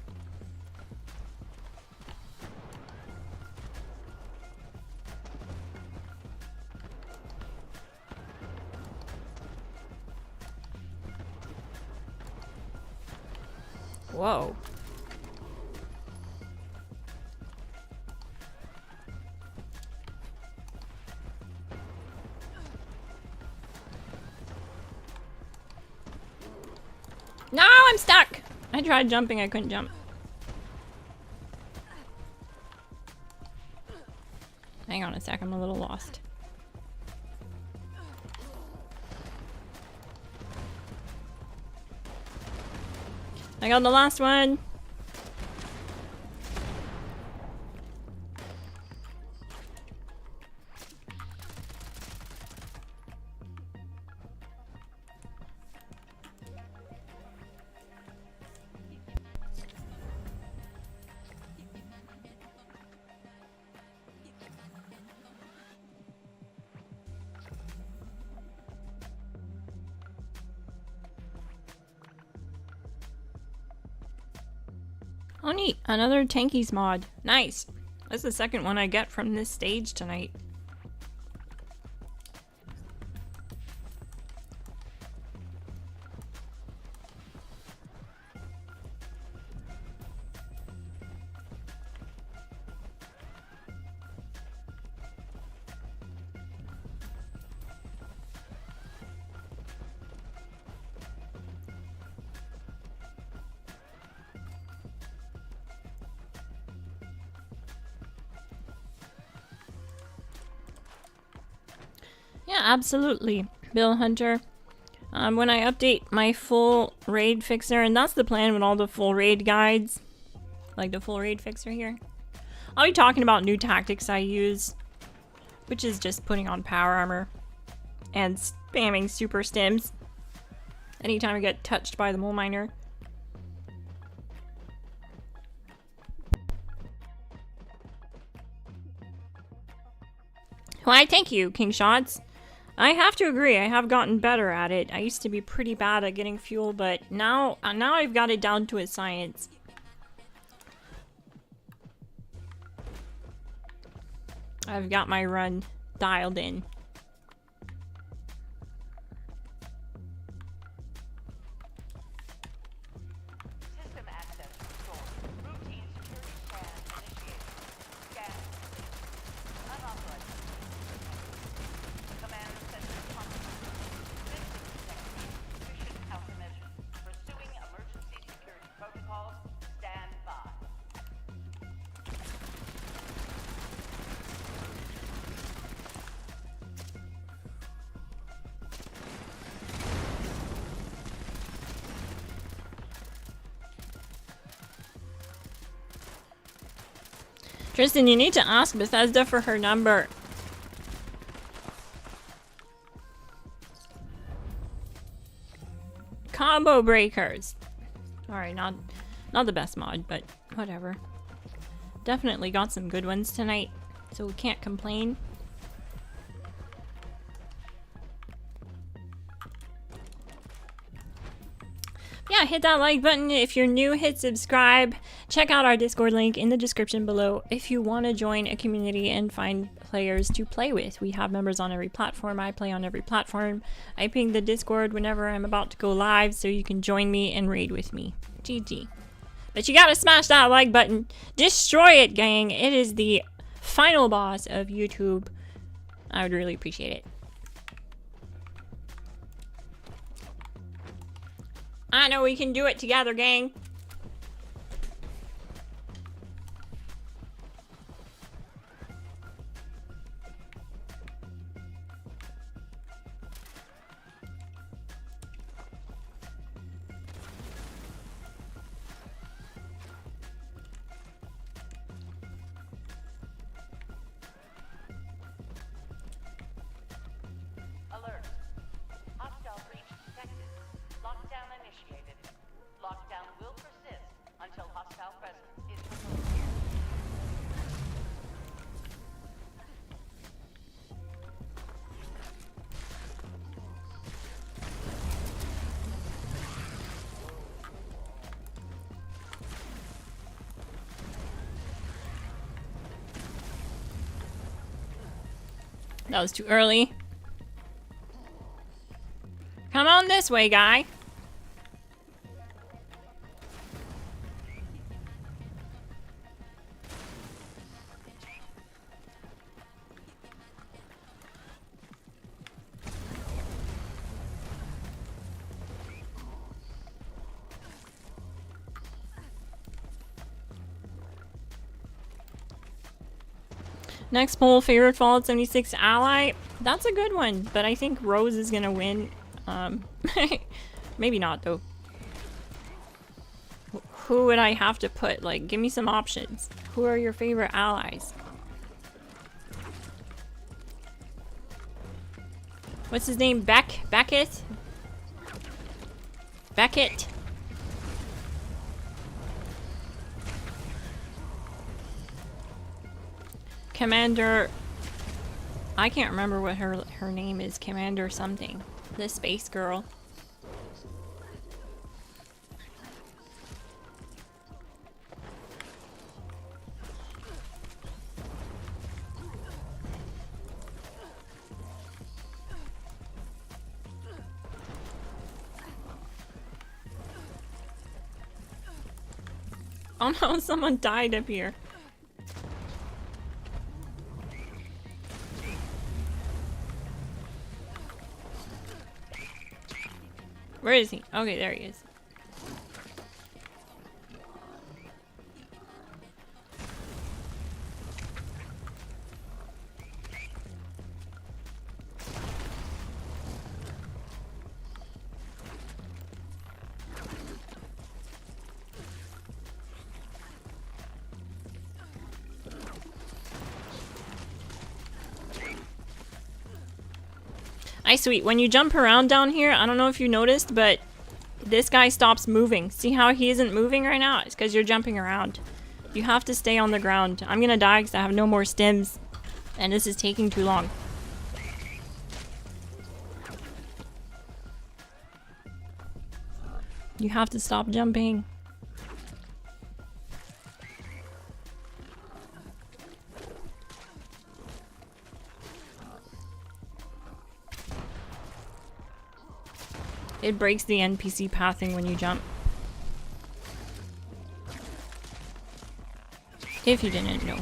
Whoa. No, I'm stuck! I tried jumping, I couldn't jump. Hang on a sec, I'm a little lost. I got the last one! Oh neat, another Tankies mod. Nice. That's the second one I get from this stage tonight. Yeah, absolutely, Bill Hunter. When I update my full raid fixer, and that's the plan with all the full raid guides, like the full raid fixer here, I'll be talking about new tactics I use which is just putting on power armor and spamming super stims anytime I get touched by the mole miner. Why, thank you, King Shots. I have to agree, I have gotten better at it. I used to be pretty bad at getting fuel, but now I've got it down to a science. I've got my run dialed in. System access restored. Routine security scan initiated. Scan complete. Unauthorized. Command center compromised. System detected. Sufficient countermeasures. Pursuing emergency security protocols. Stand by. Tristan, you need to ask Bethesda for her number. Combo breakers. Alright, not the best mod, but whatever. Definitely got some good ones tonight, so we can't complain. Yeah, hit that like button. If you're new, hit subscribe. Check out our Discord link in the description below if you want to join a community and find players to play with. We have members on every platform. I play on every platform. I ping the Discord whenever I'm about to go live so you can join me and raid with me. GG. But you gotta smash that like button. Destroy it, gang. It is the final boss of YouTube. I would really appreciate it. I know we can do it together, gang. Alert. Hostile breach detected. Lockdown initiated. Lockdown will persist until hostile presence is removed. That was too early. Come on this way, guy. Next poll, favorite Fallout 76 ally. That's a good one, but I think Rose is gonna win. Maybe not though. Who would I have to put? Like, give me some options. Who are your favorite allies? What's his name? Beckett? Beckett? Commander... I can't remember what her name is. Commander something. The space girl. Oh no, someone died up here. Where is he? Okay, there he is. Nice, sweet. When you jump around down here, I don't know if you noticed, but this guy stops moving. See how he isn't moving right now? It's because you're jumping around. You have to stay on the ground. I'm gonna die because I have no more stims. And this is taking too long. You have to stop jumping. It breaks the NPC pathing when you jump. If you didn't know.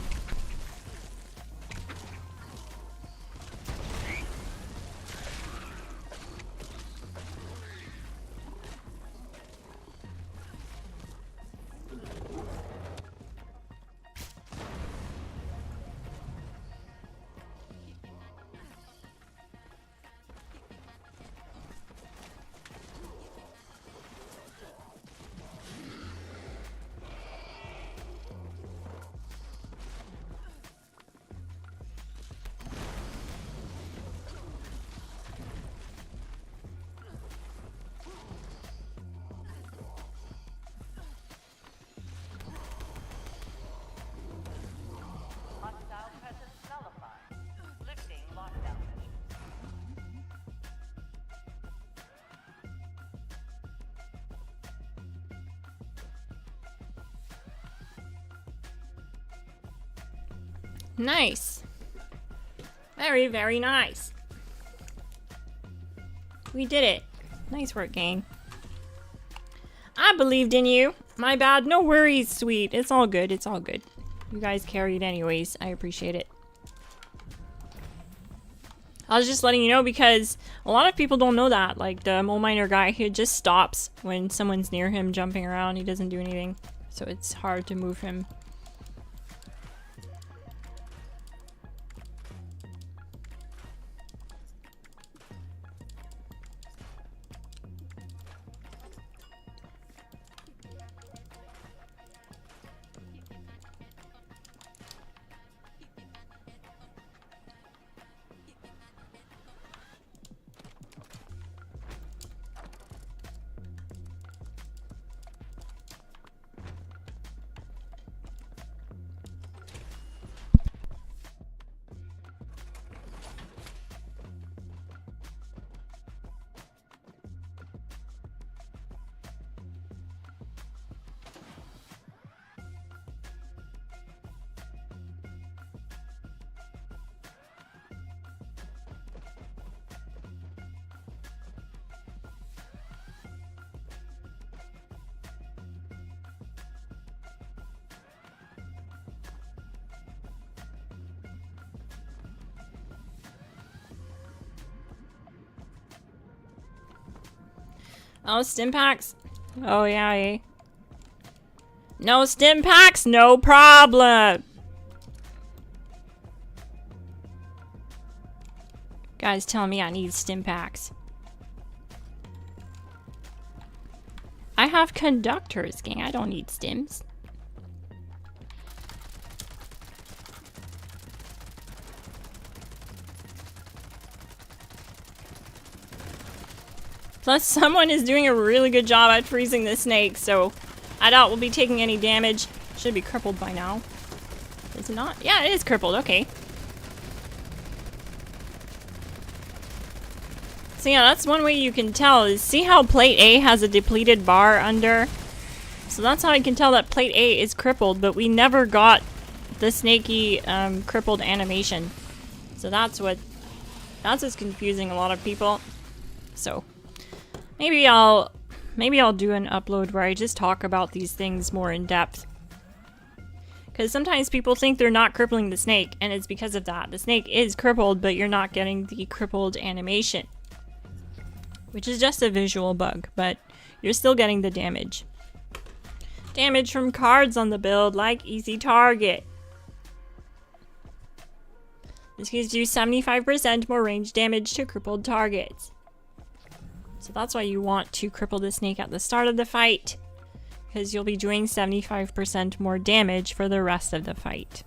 Hostile presence nullified. Lifting lockdown measures. Nice. Very, very nice. We did it. Nice work, gang. I believed in you. My bad. No worries, sweet. It's all good. It's all good. You guys carried anyways. I appreciate it. I was just letting you know because a lot of people don't know that. Like the mole miner guy, he just stops when someone's near him jumping around. He doesn't do anything. So it's hard to move him. Oh, stim packs? Oh, yeah, eh? No stim packs? No problem! Guys telling me I need stim packs. I have conductors, gang. I don't need stims. Plus, someone is doing a really good job at freezing the snake, so I doubt we'll be taking any damage. Should be crippled by now. Is it not? Yeah, it is crippled. Okay. So yeah, that's one way you can tell is see how plate A has a depleted bar under? So that's how I can tell that plate A is crippled, but we never got the snaky crippled animation. So that's what's confusing a lot of people. So maybe I'll do an upload where I just talk about these things more in depth. Because sometimes people think they're not crippling the snake, and it's because of that. The snake is crippled, but you're not getting the crippled animation. Which is just a visual bug, but you're still getting the damage. Damage from cards on the build, like Easy Target. This gives you 75% more range damage to crippled targets. So that's why you want to cripple the snake at the start of the fight. Because you'll be doing 75% more damage for the rest of the fight.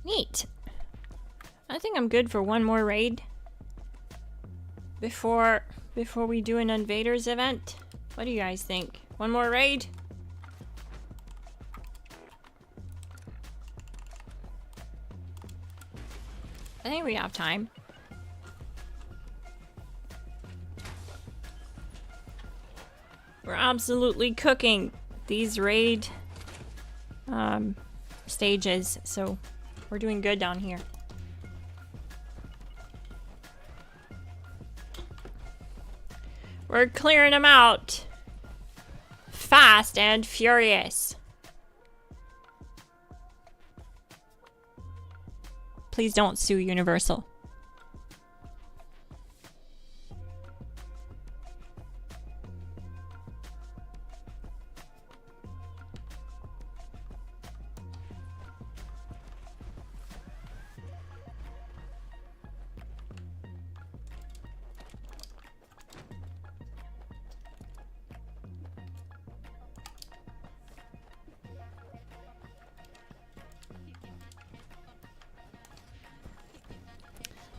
Neat. I think I'm good for one more raid before we do an Invaders event. What do you guys think? One more raid? I think we have time. We're absolutely cooking these raid stages, so we're doing good down here. We're clearing them out fast and furious. Please don't sue Universal.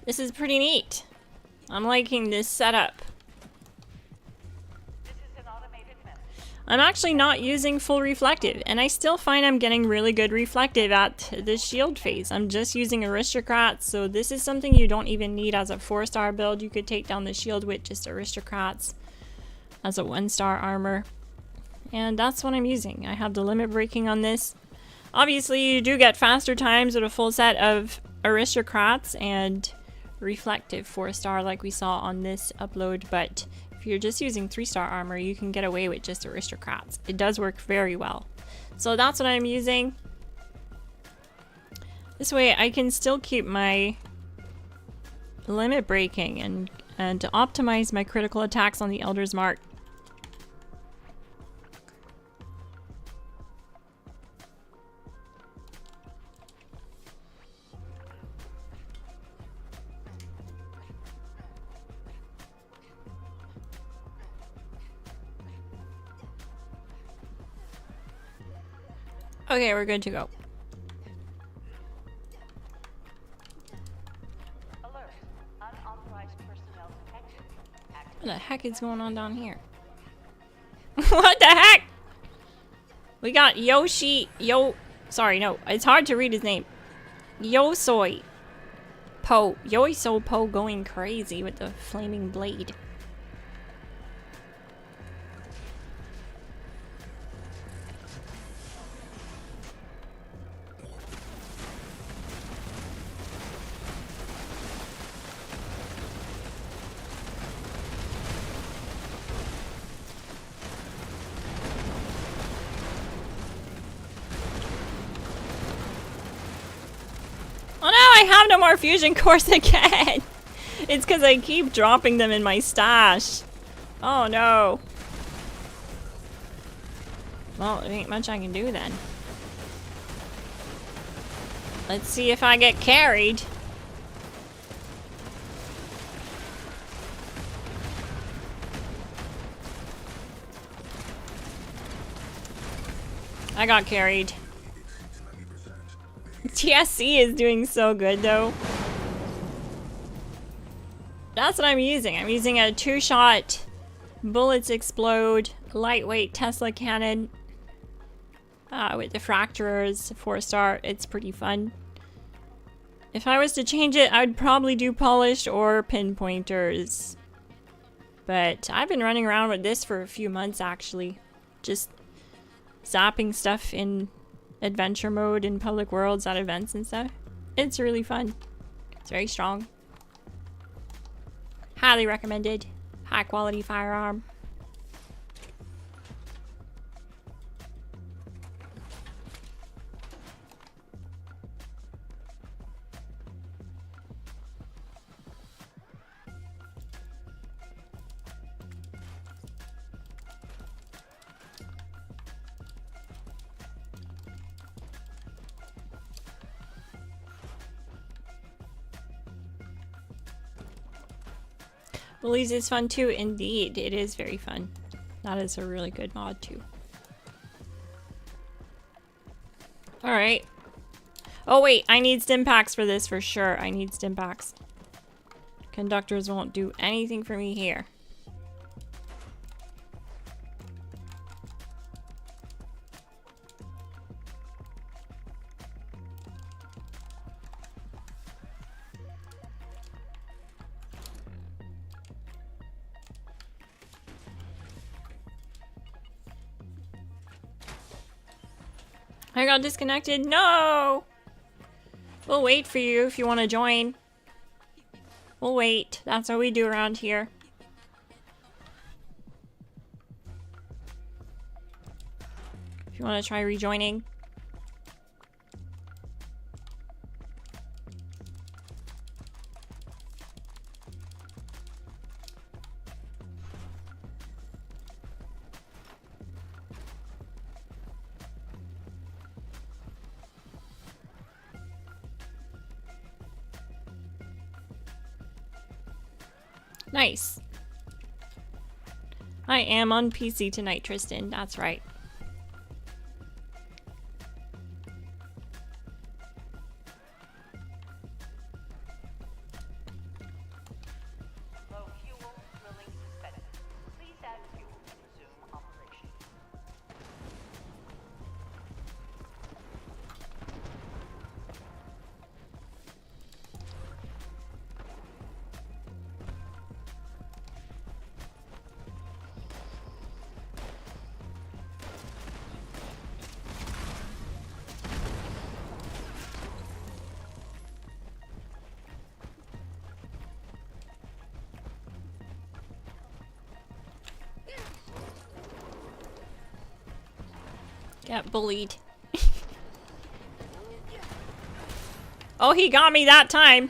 This is pretty neat. I'm liking this setup. This is an automated message. I'm actually not using full reflective, and I still find I'm getting really good reflective at the shield phase. I'm just using aristocrats, so this is something you don't even need as a 4-star build. You could take down the shield with just aristocrats as a 1-star armor. And that's what I'm using. I have the limit breaking on this. Obviously, you do get faster times with a full set of aristocrats and reflective 4-star like we saw on this upload, but if you're just using 3-star armor, you can get away with just aristocrats. It does work very well. So that's what I'm using. This way I can still keep my limit breaking and optimize my critical attacks on the Elder's Mark. Okay, we're good to go. Alert. Unauthorized personnel detected. Active. What the heck is going on down here? What the heck? We got Yoshi, sorry, no, it's hard to read his name. Yosoi Po, Yoiso Po going crazy with the flaming blade. Oh no, I have no more fusion cores again. It's because I keep dropping them in my stash. Oh no. Well, there ain't much I can do then. Let's see if I get carried. I got carried. TSC is doing so good though. That's what I'm using. I'm using a 2-shot bullets explode lightweight Tesla cannon with diffractors 4-star. It's pretty fun. If I was to change it, I would probably do polished or pinpointers. But I've been running around with this for a few months actually. Just zapping stuff in adventure mode in public worlds at events and stuff. It's really fun. It's very strong. Highly recommended. High quality firearm. Bullies is fun too, indeed. It is very fun. That is a really good mod too. Alright. Oh wait, I need stim packs for this for sure. I need stim packs. Conductors won't do anything for me here. I got disconnected. No! We'll wait for you if you want to join. We'll wait. That's what we do around here. If you want to try rejoining. Nice. I am on PC tonight, Tristan. That's right. Low fuel, drilling suspended. Please add fuel to resume operation. Get bullied. Oh, he got me that time.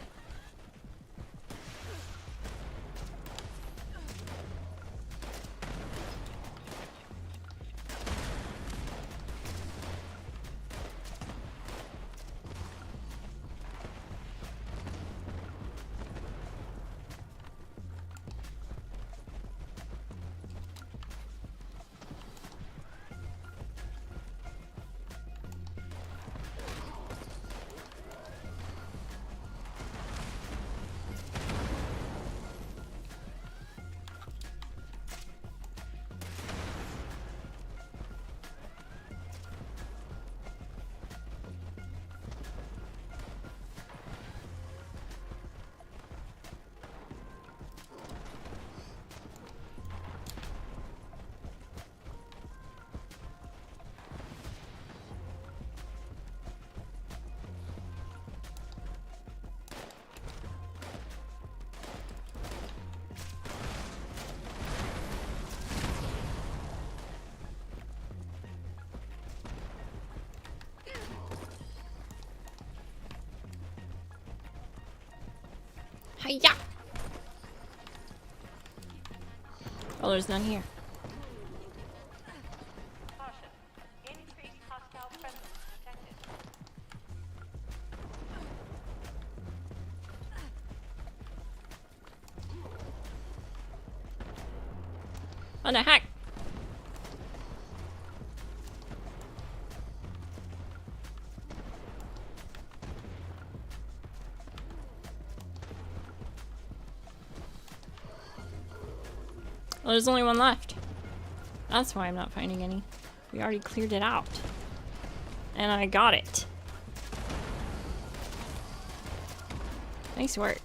Hiya! Oh, there's none here. Caution. Increased hostile presence detected. What the heck? Well, there's only one left. That's why I'm not finding any. We already cleared it out. And I got it. Nice work.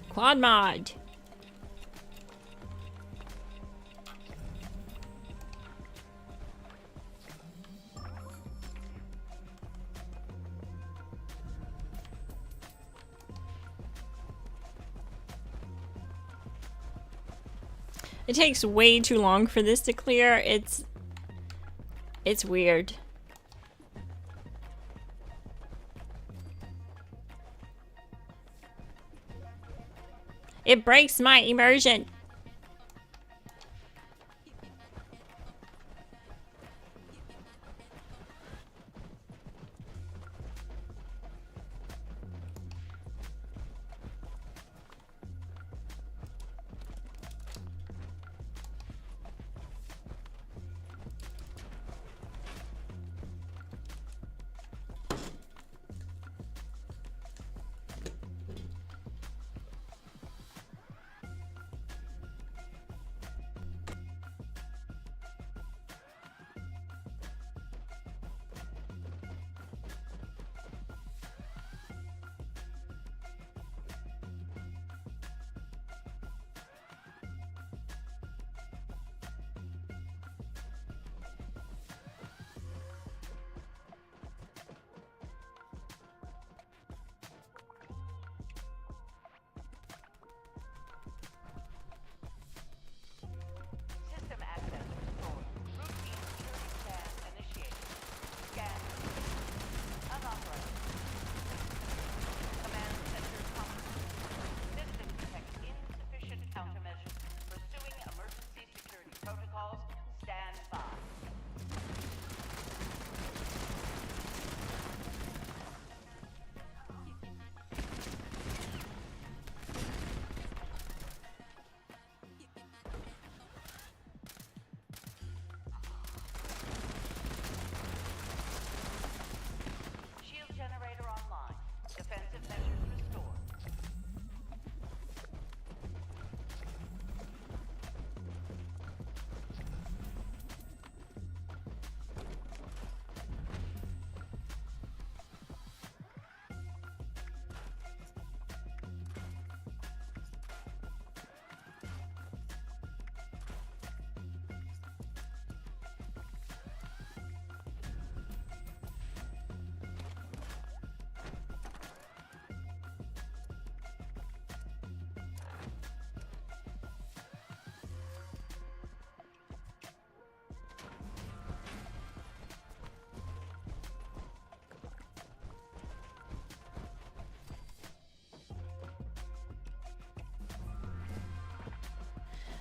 Quad mod. It takes way too long for this to clear. It's weird. It breaks my immersion.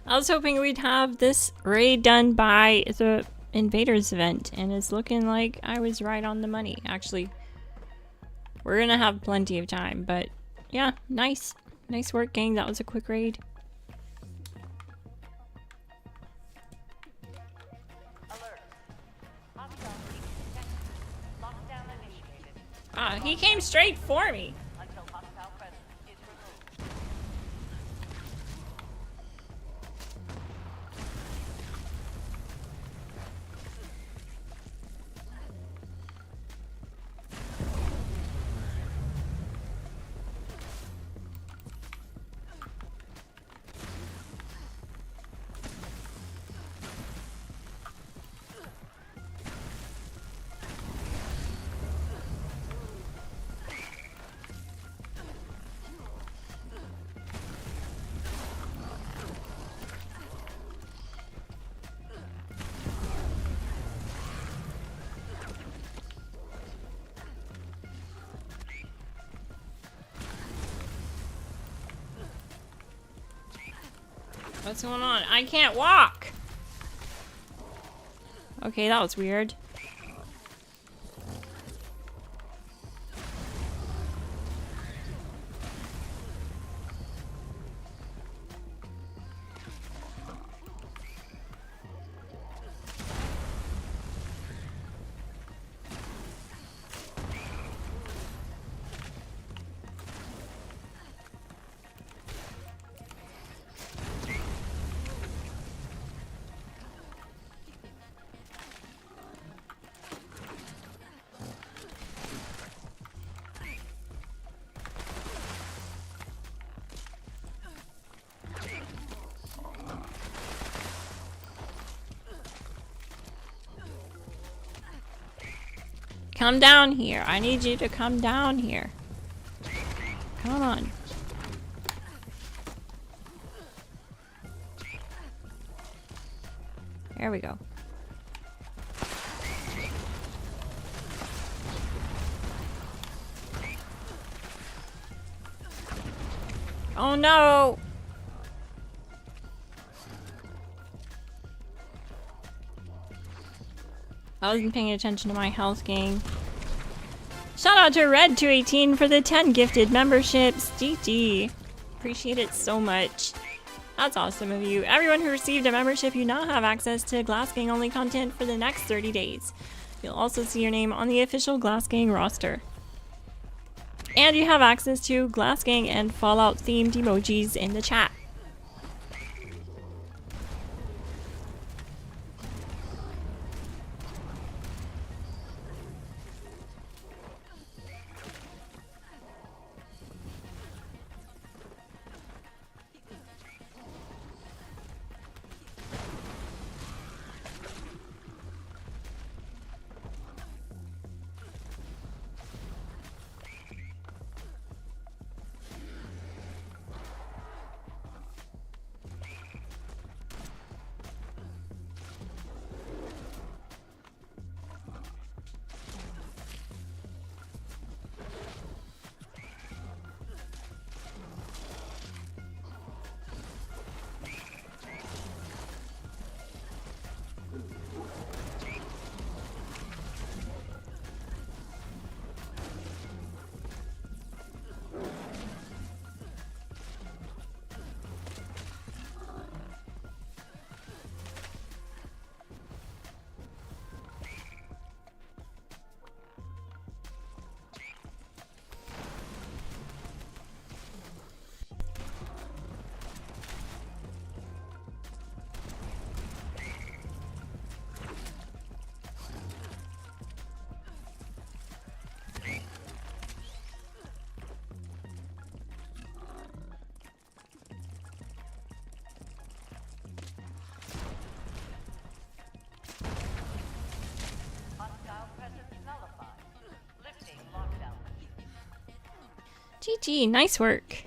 I was hoping we'd have this raid done by the Invaders event, and it's looking like I was right on the money. Actually, we're gonna have plenty of time, but yeah, nice. Nice work, gang. That was a quick raid. Alert. Hostile breach detected. Lockdown initiated. Ah, he came straight for me. Until hostile presence is removed. What's going on? I can't walk! Okay, that was weird. Come down here. I need you to come down here. Come on. There we go. Oh no! I wasn't paying attention to my health, gang. Shout out to Red218 for the 10 gifted memberships. GG. Appreciate it so much. That's awesome of you. Everyone who received a membership, you now have access to GLASSGANG only content for the next 30 days. You'll also see your name on the official GLASSGANG roster. And you have access to GLASSGANG and Fallout themed emojis in the chat. GG, nice work.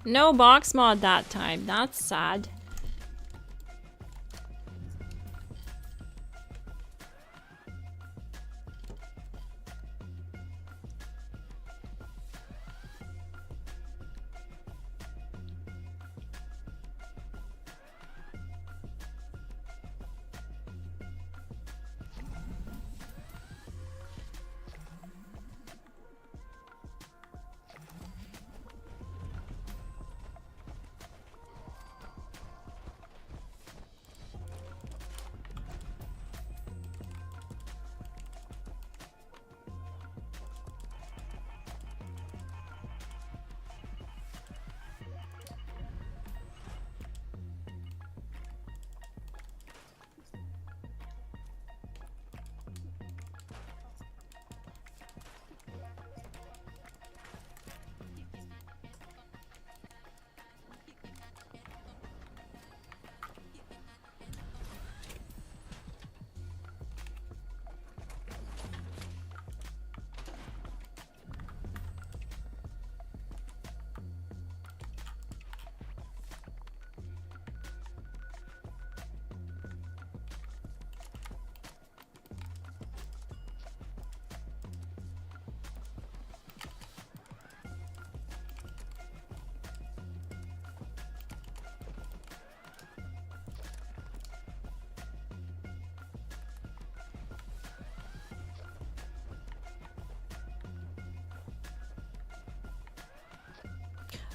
No box mod that time. That's sad.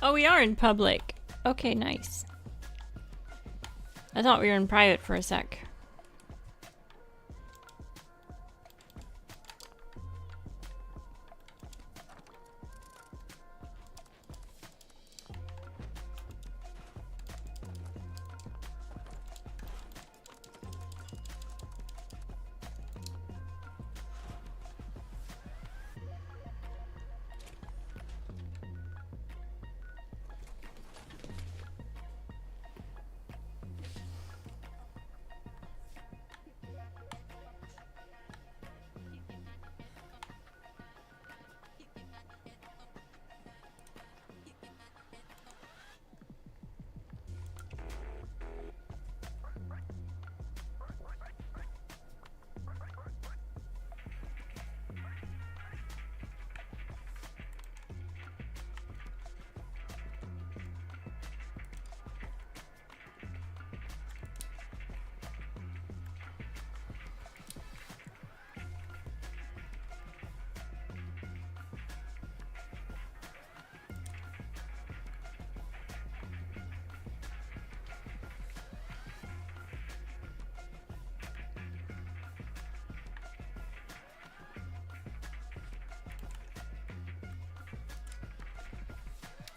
Oh, we are in public. Okay, nice. I thought we were in private for a sec.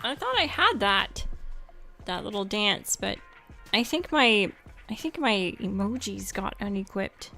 I thought I had that little dance, but I think my emojis got unequipped.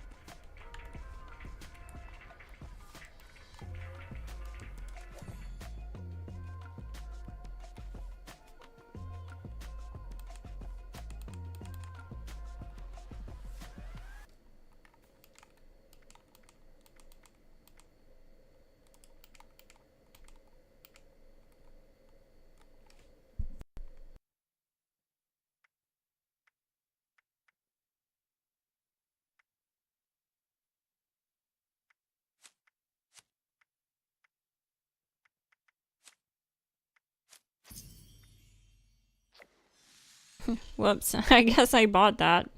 Whoops, I guess I bought that.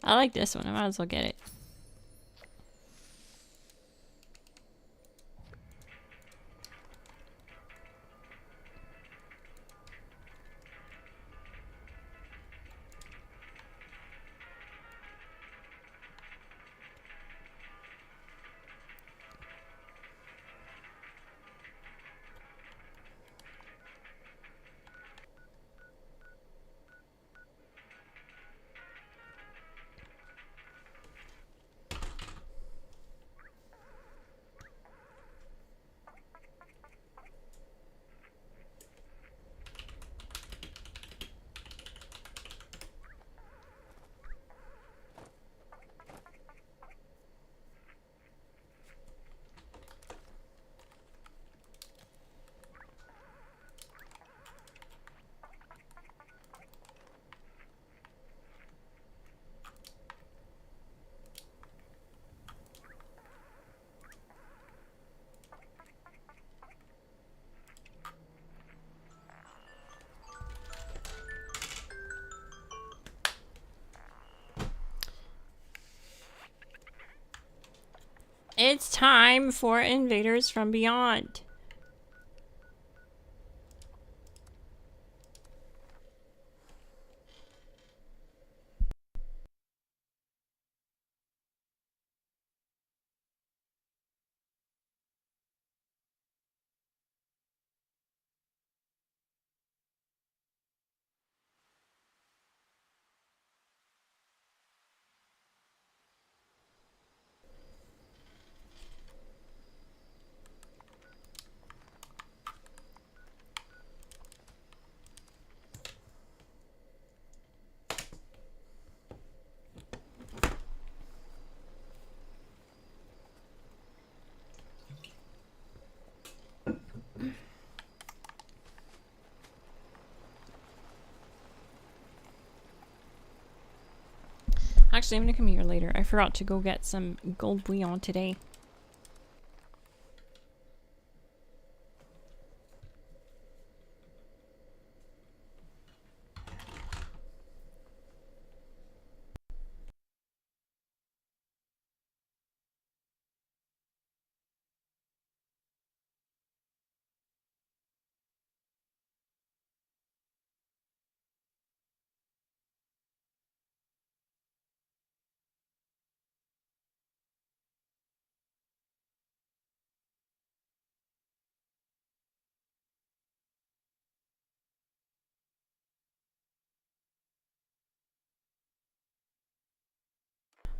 I like this one, I might as well get it. It's time for Invaders from Beyond. Actually, I'm gonna come here later. I forgot to go get some gold bouillon today.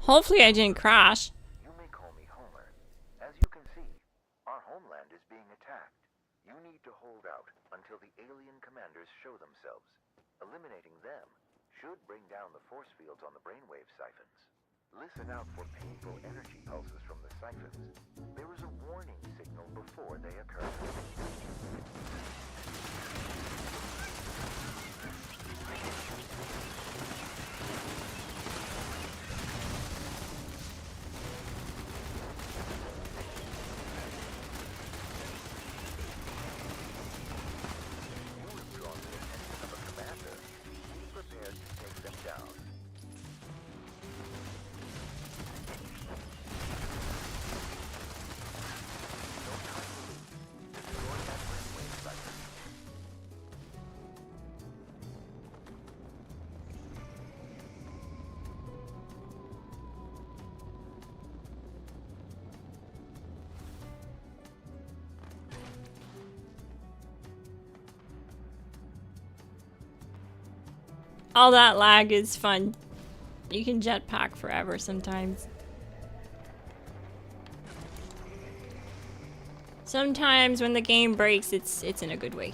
Hopefully I didn't crash. You may call me Homer. As you can see, our homeland is being attacked. You need to hold out until the alien commanders show themselves. Eliminating them should bring down the force fields on the brainwave siphons. Listen out for painful energy pulses from the siphons. There is a warning signal before they occur. All that lag is fun. You can jetpack forever sometimes. Sometimes when the game breaks, it's in a good way.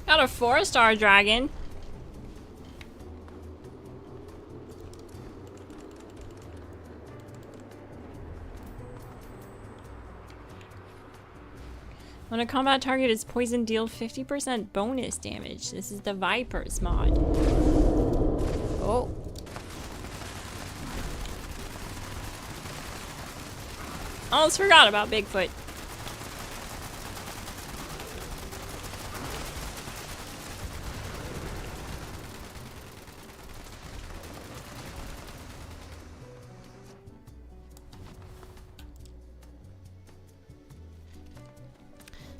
Got a 4-star dragon. When a combat target is poisoned, deal 50% bonus damage. This is the Vipers mod. Oh. Almost forgot about Bigfoot.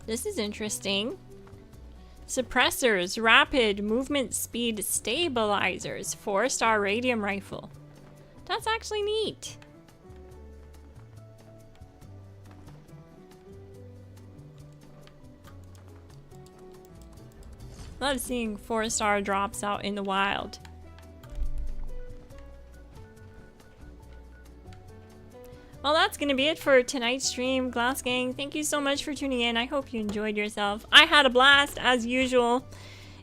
This is interesting. Suppressors, rapid movement speed stabilizers, 4-star radium rifle. That's actually neat. Love seeing 4-star drops out in the wild. Well, that's going to be it for tonight's stream, Glass Gang. Thank you so much for tuning in. I hope you enjoyed yourself. I had a blast, as usual.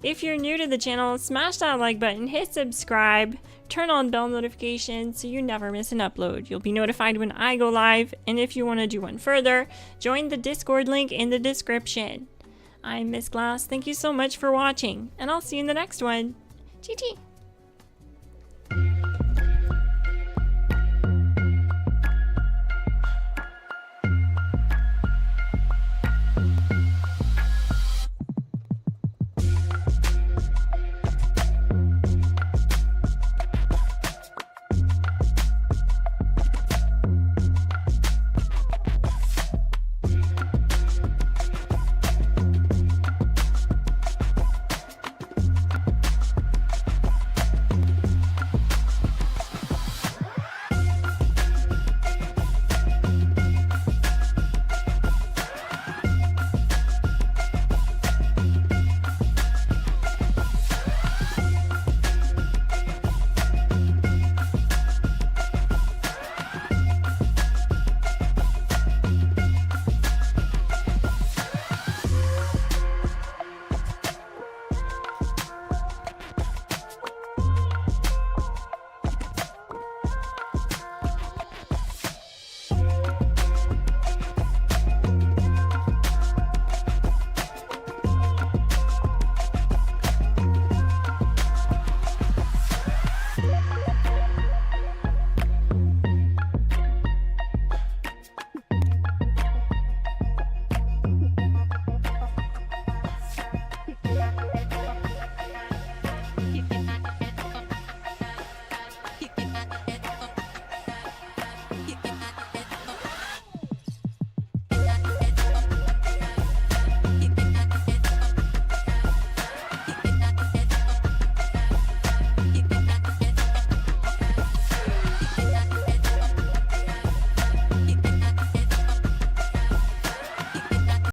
If you're new to the channel, smash that like button, hit subscribe, turn on bell notifications so you never miss an upload. You'll be notified when I go live, and if you want to do one further, join the Discord link in the description. I'm Miss Glass. Thank you so much for watching, and I'll see you in the next one. GG!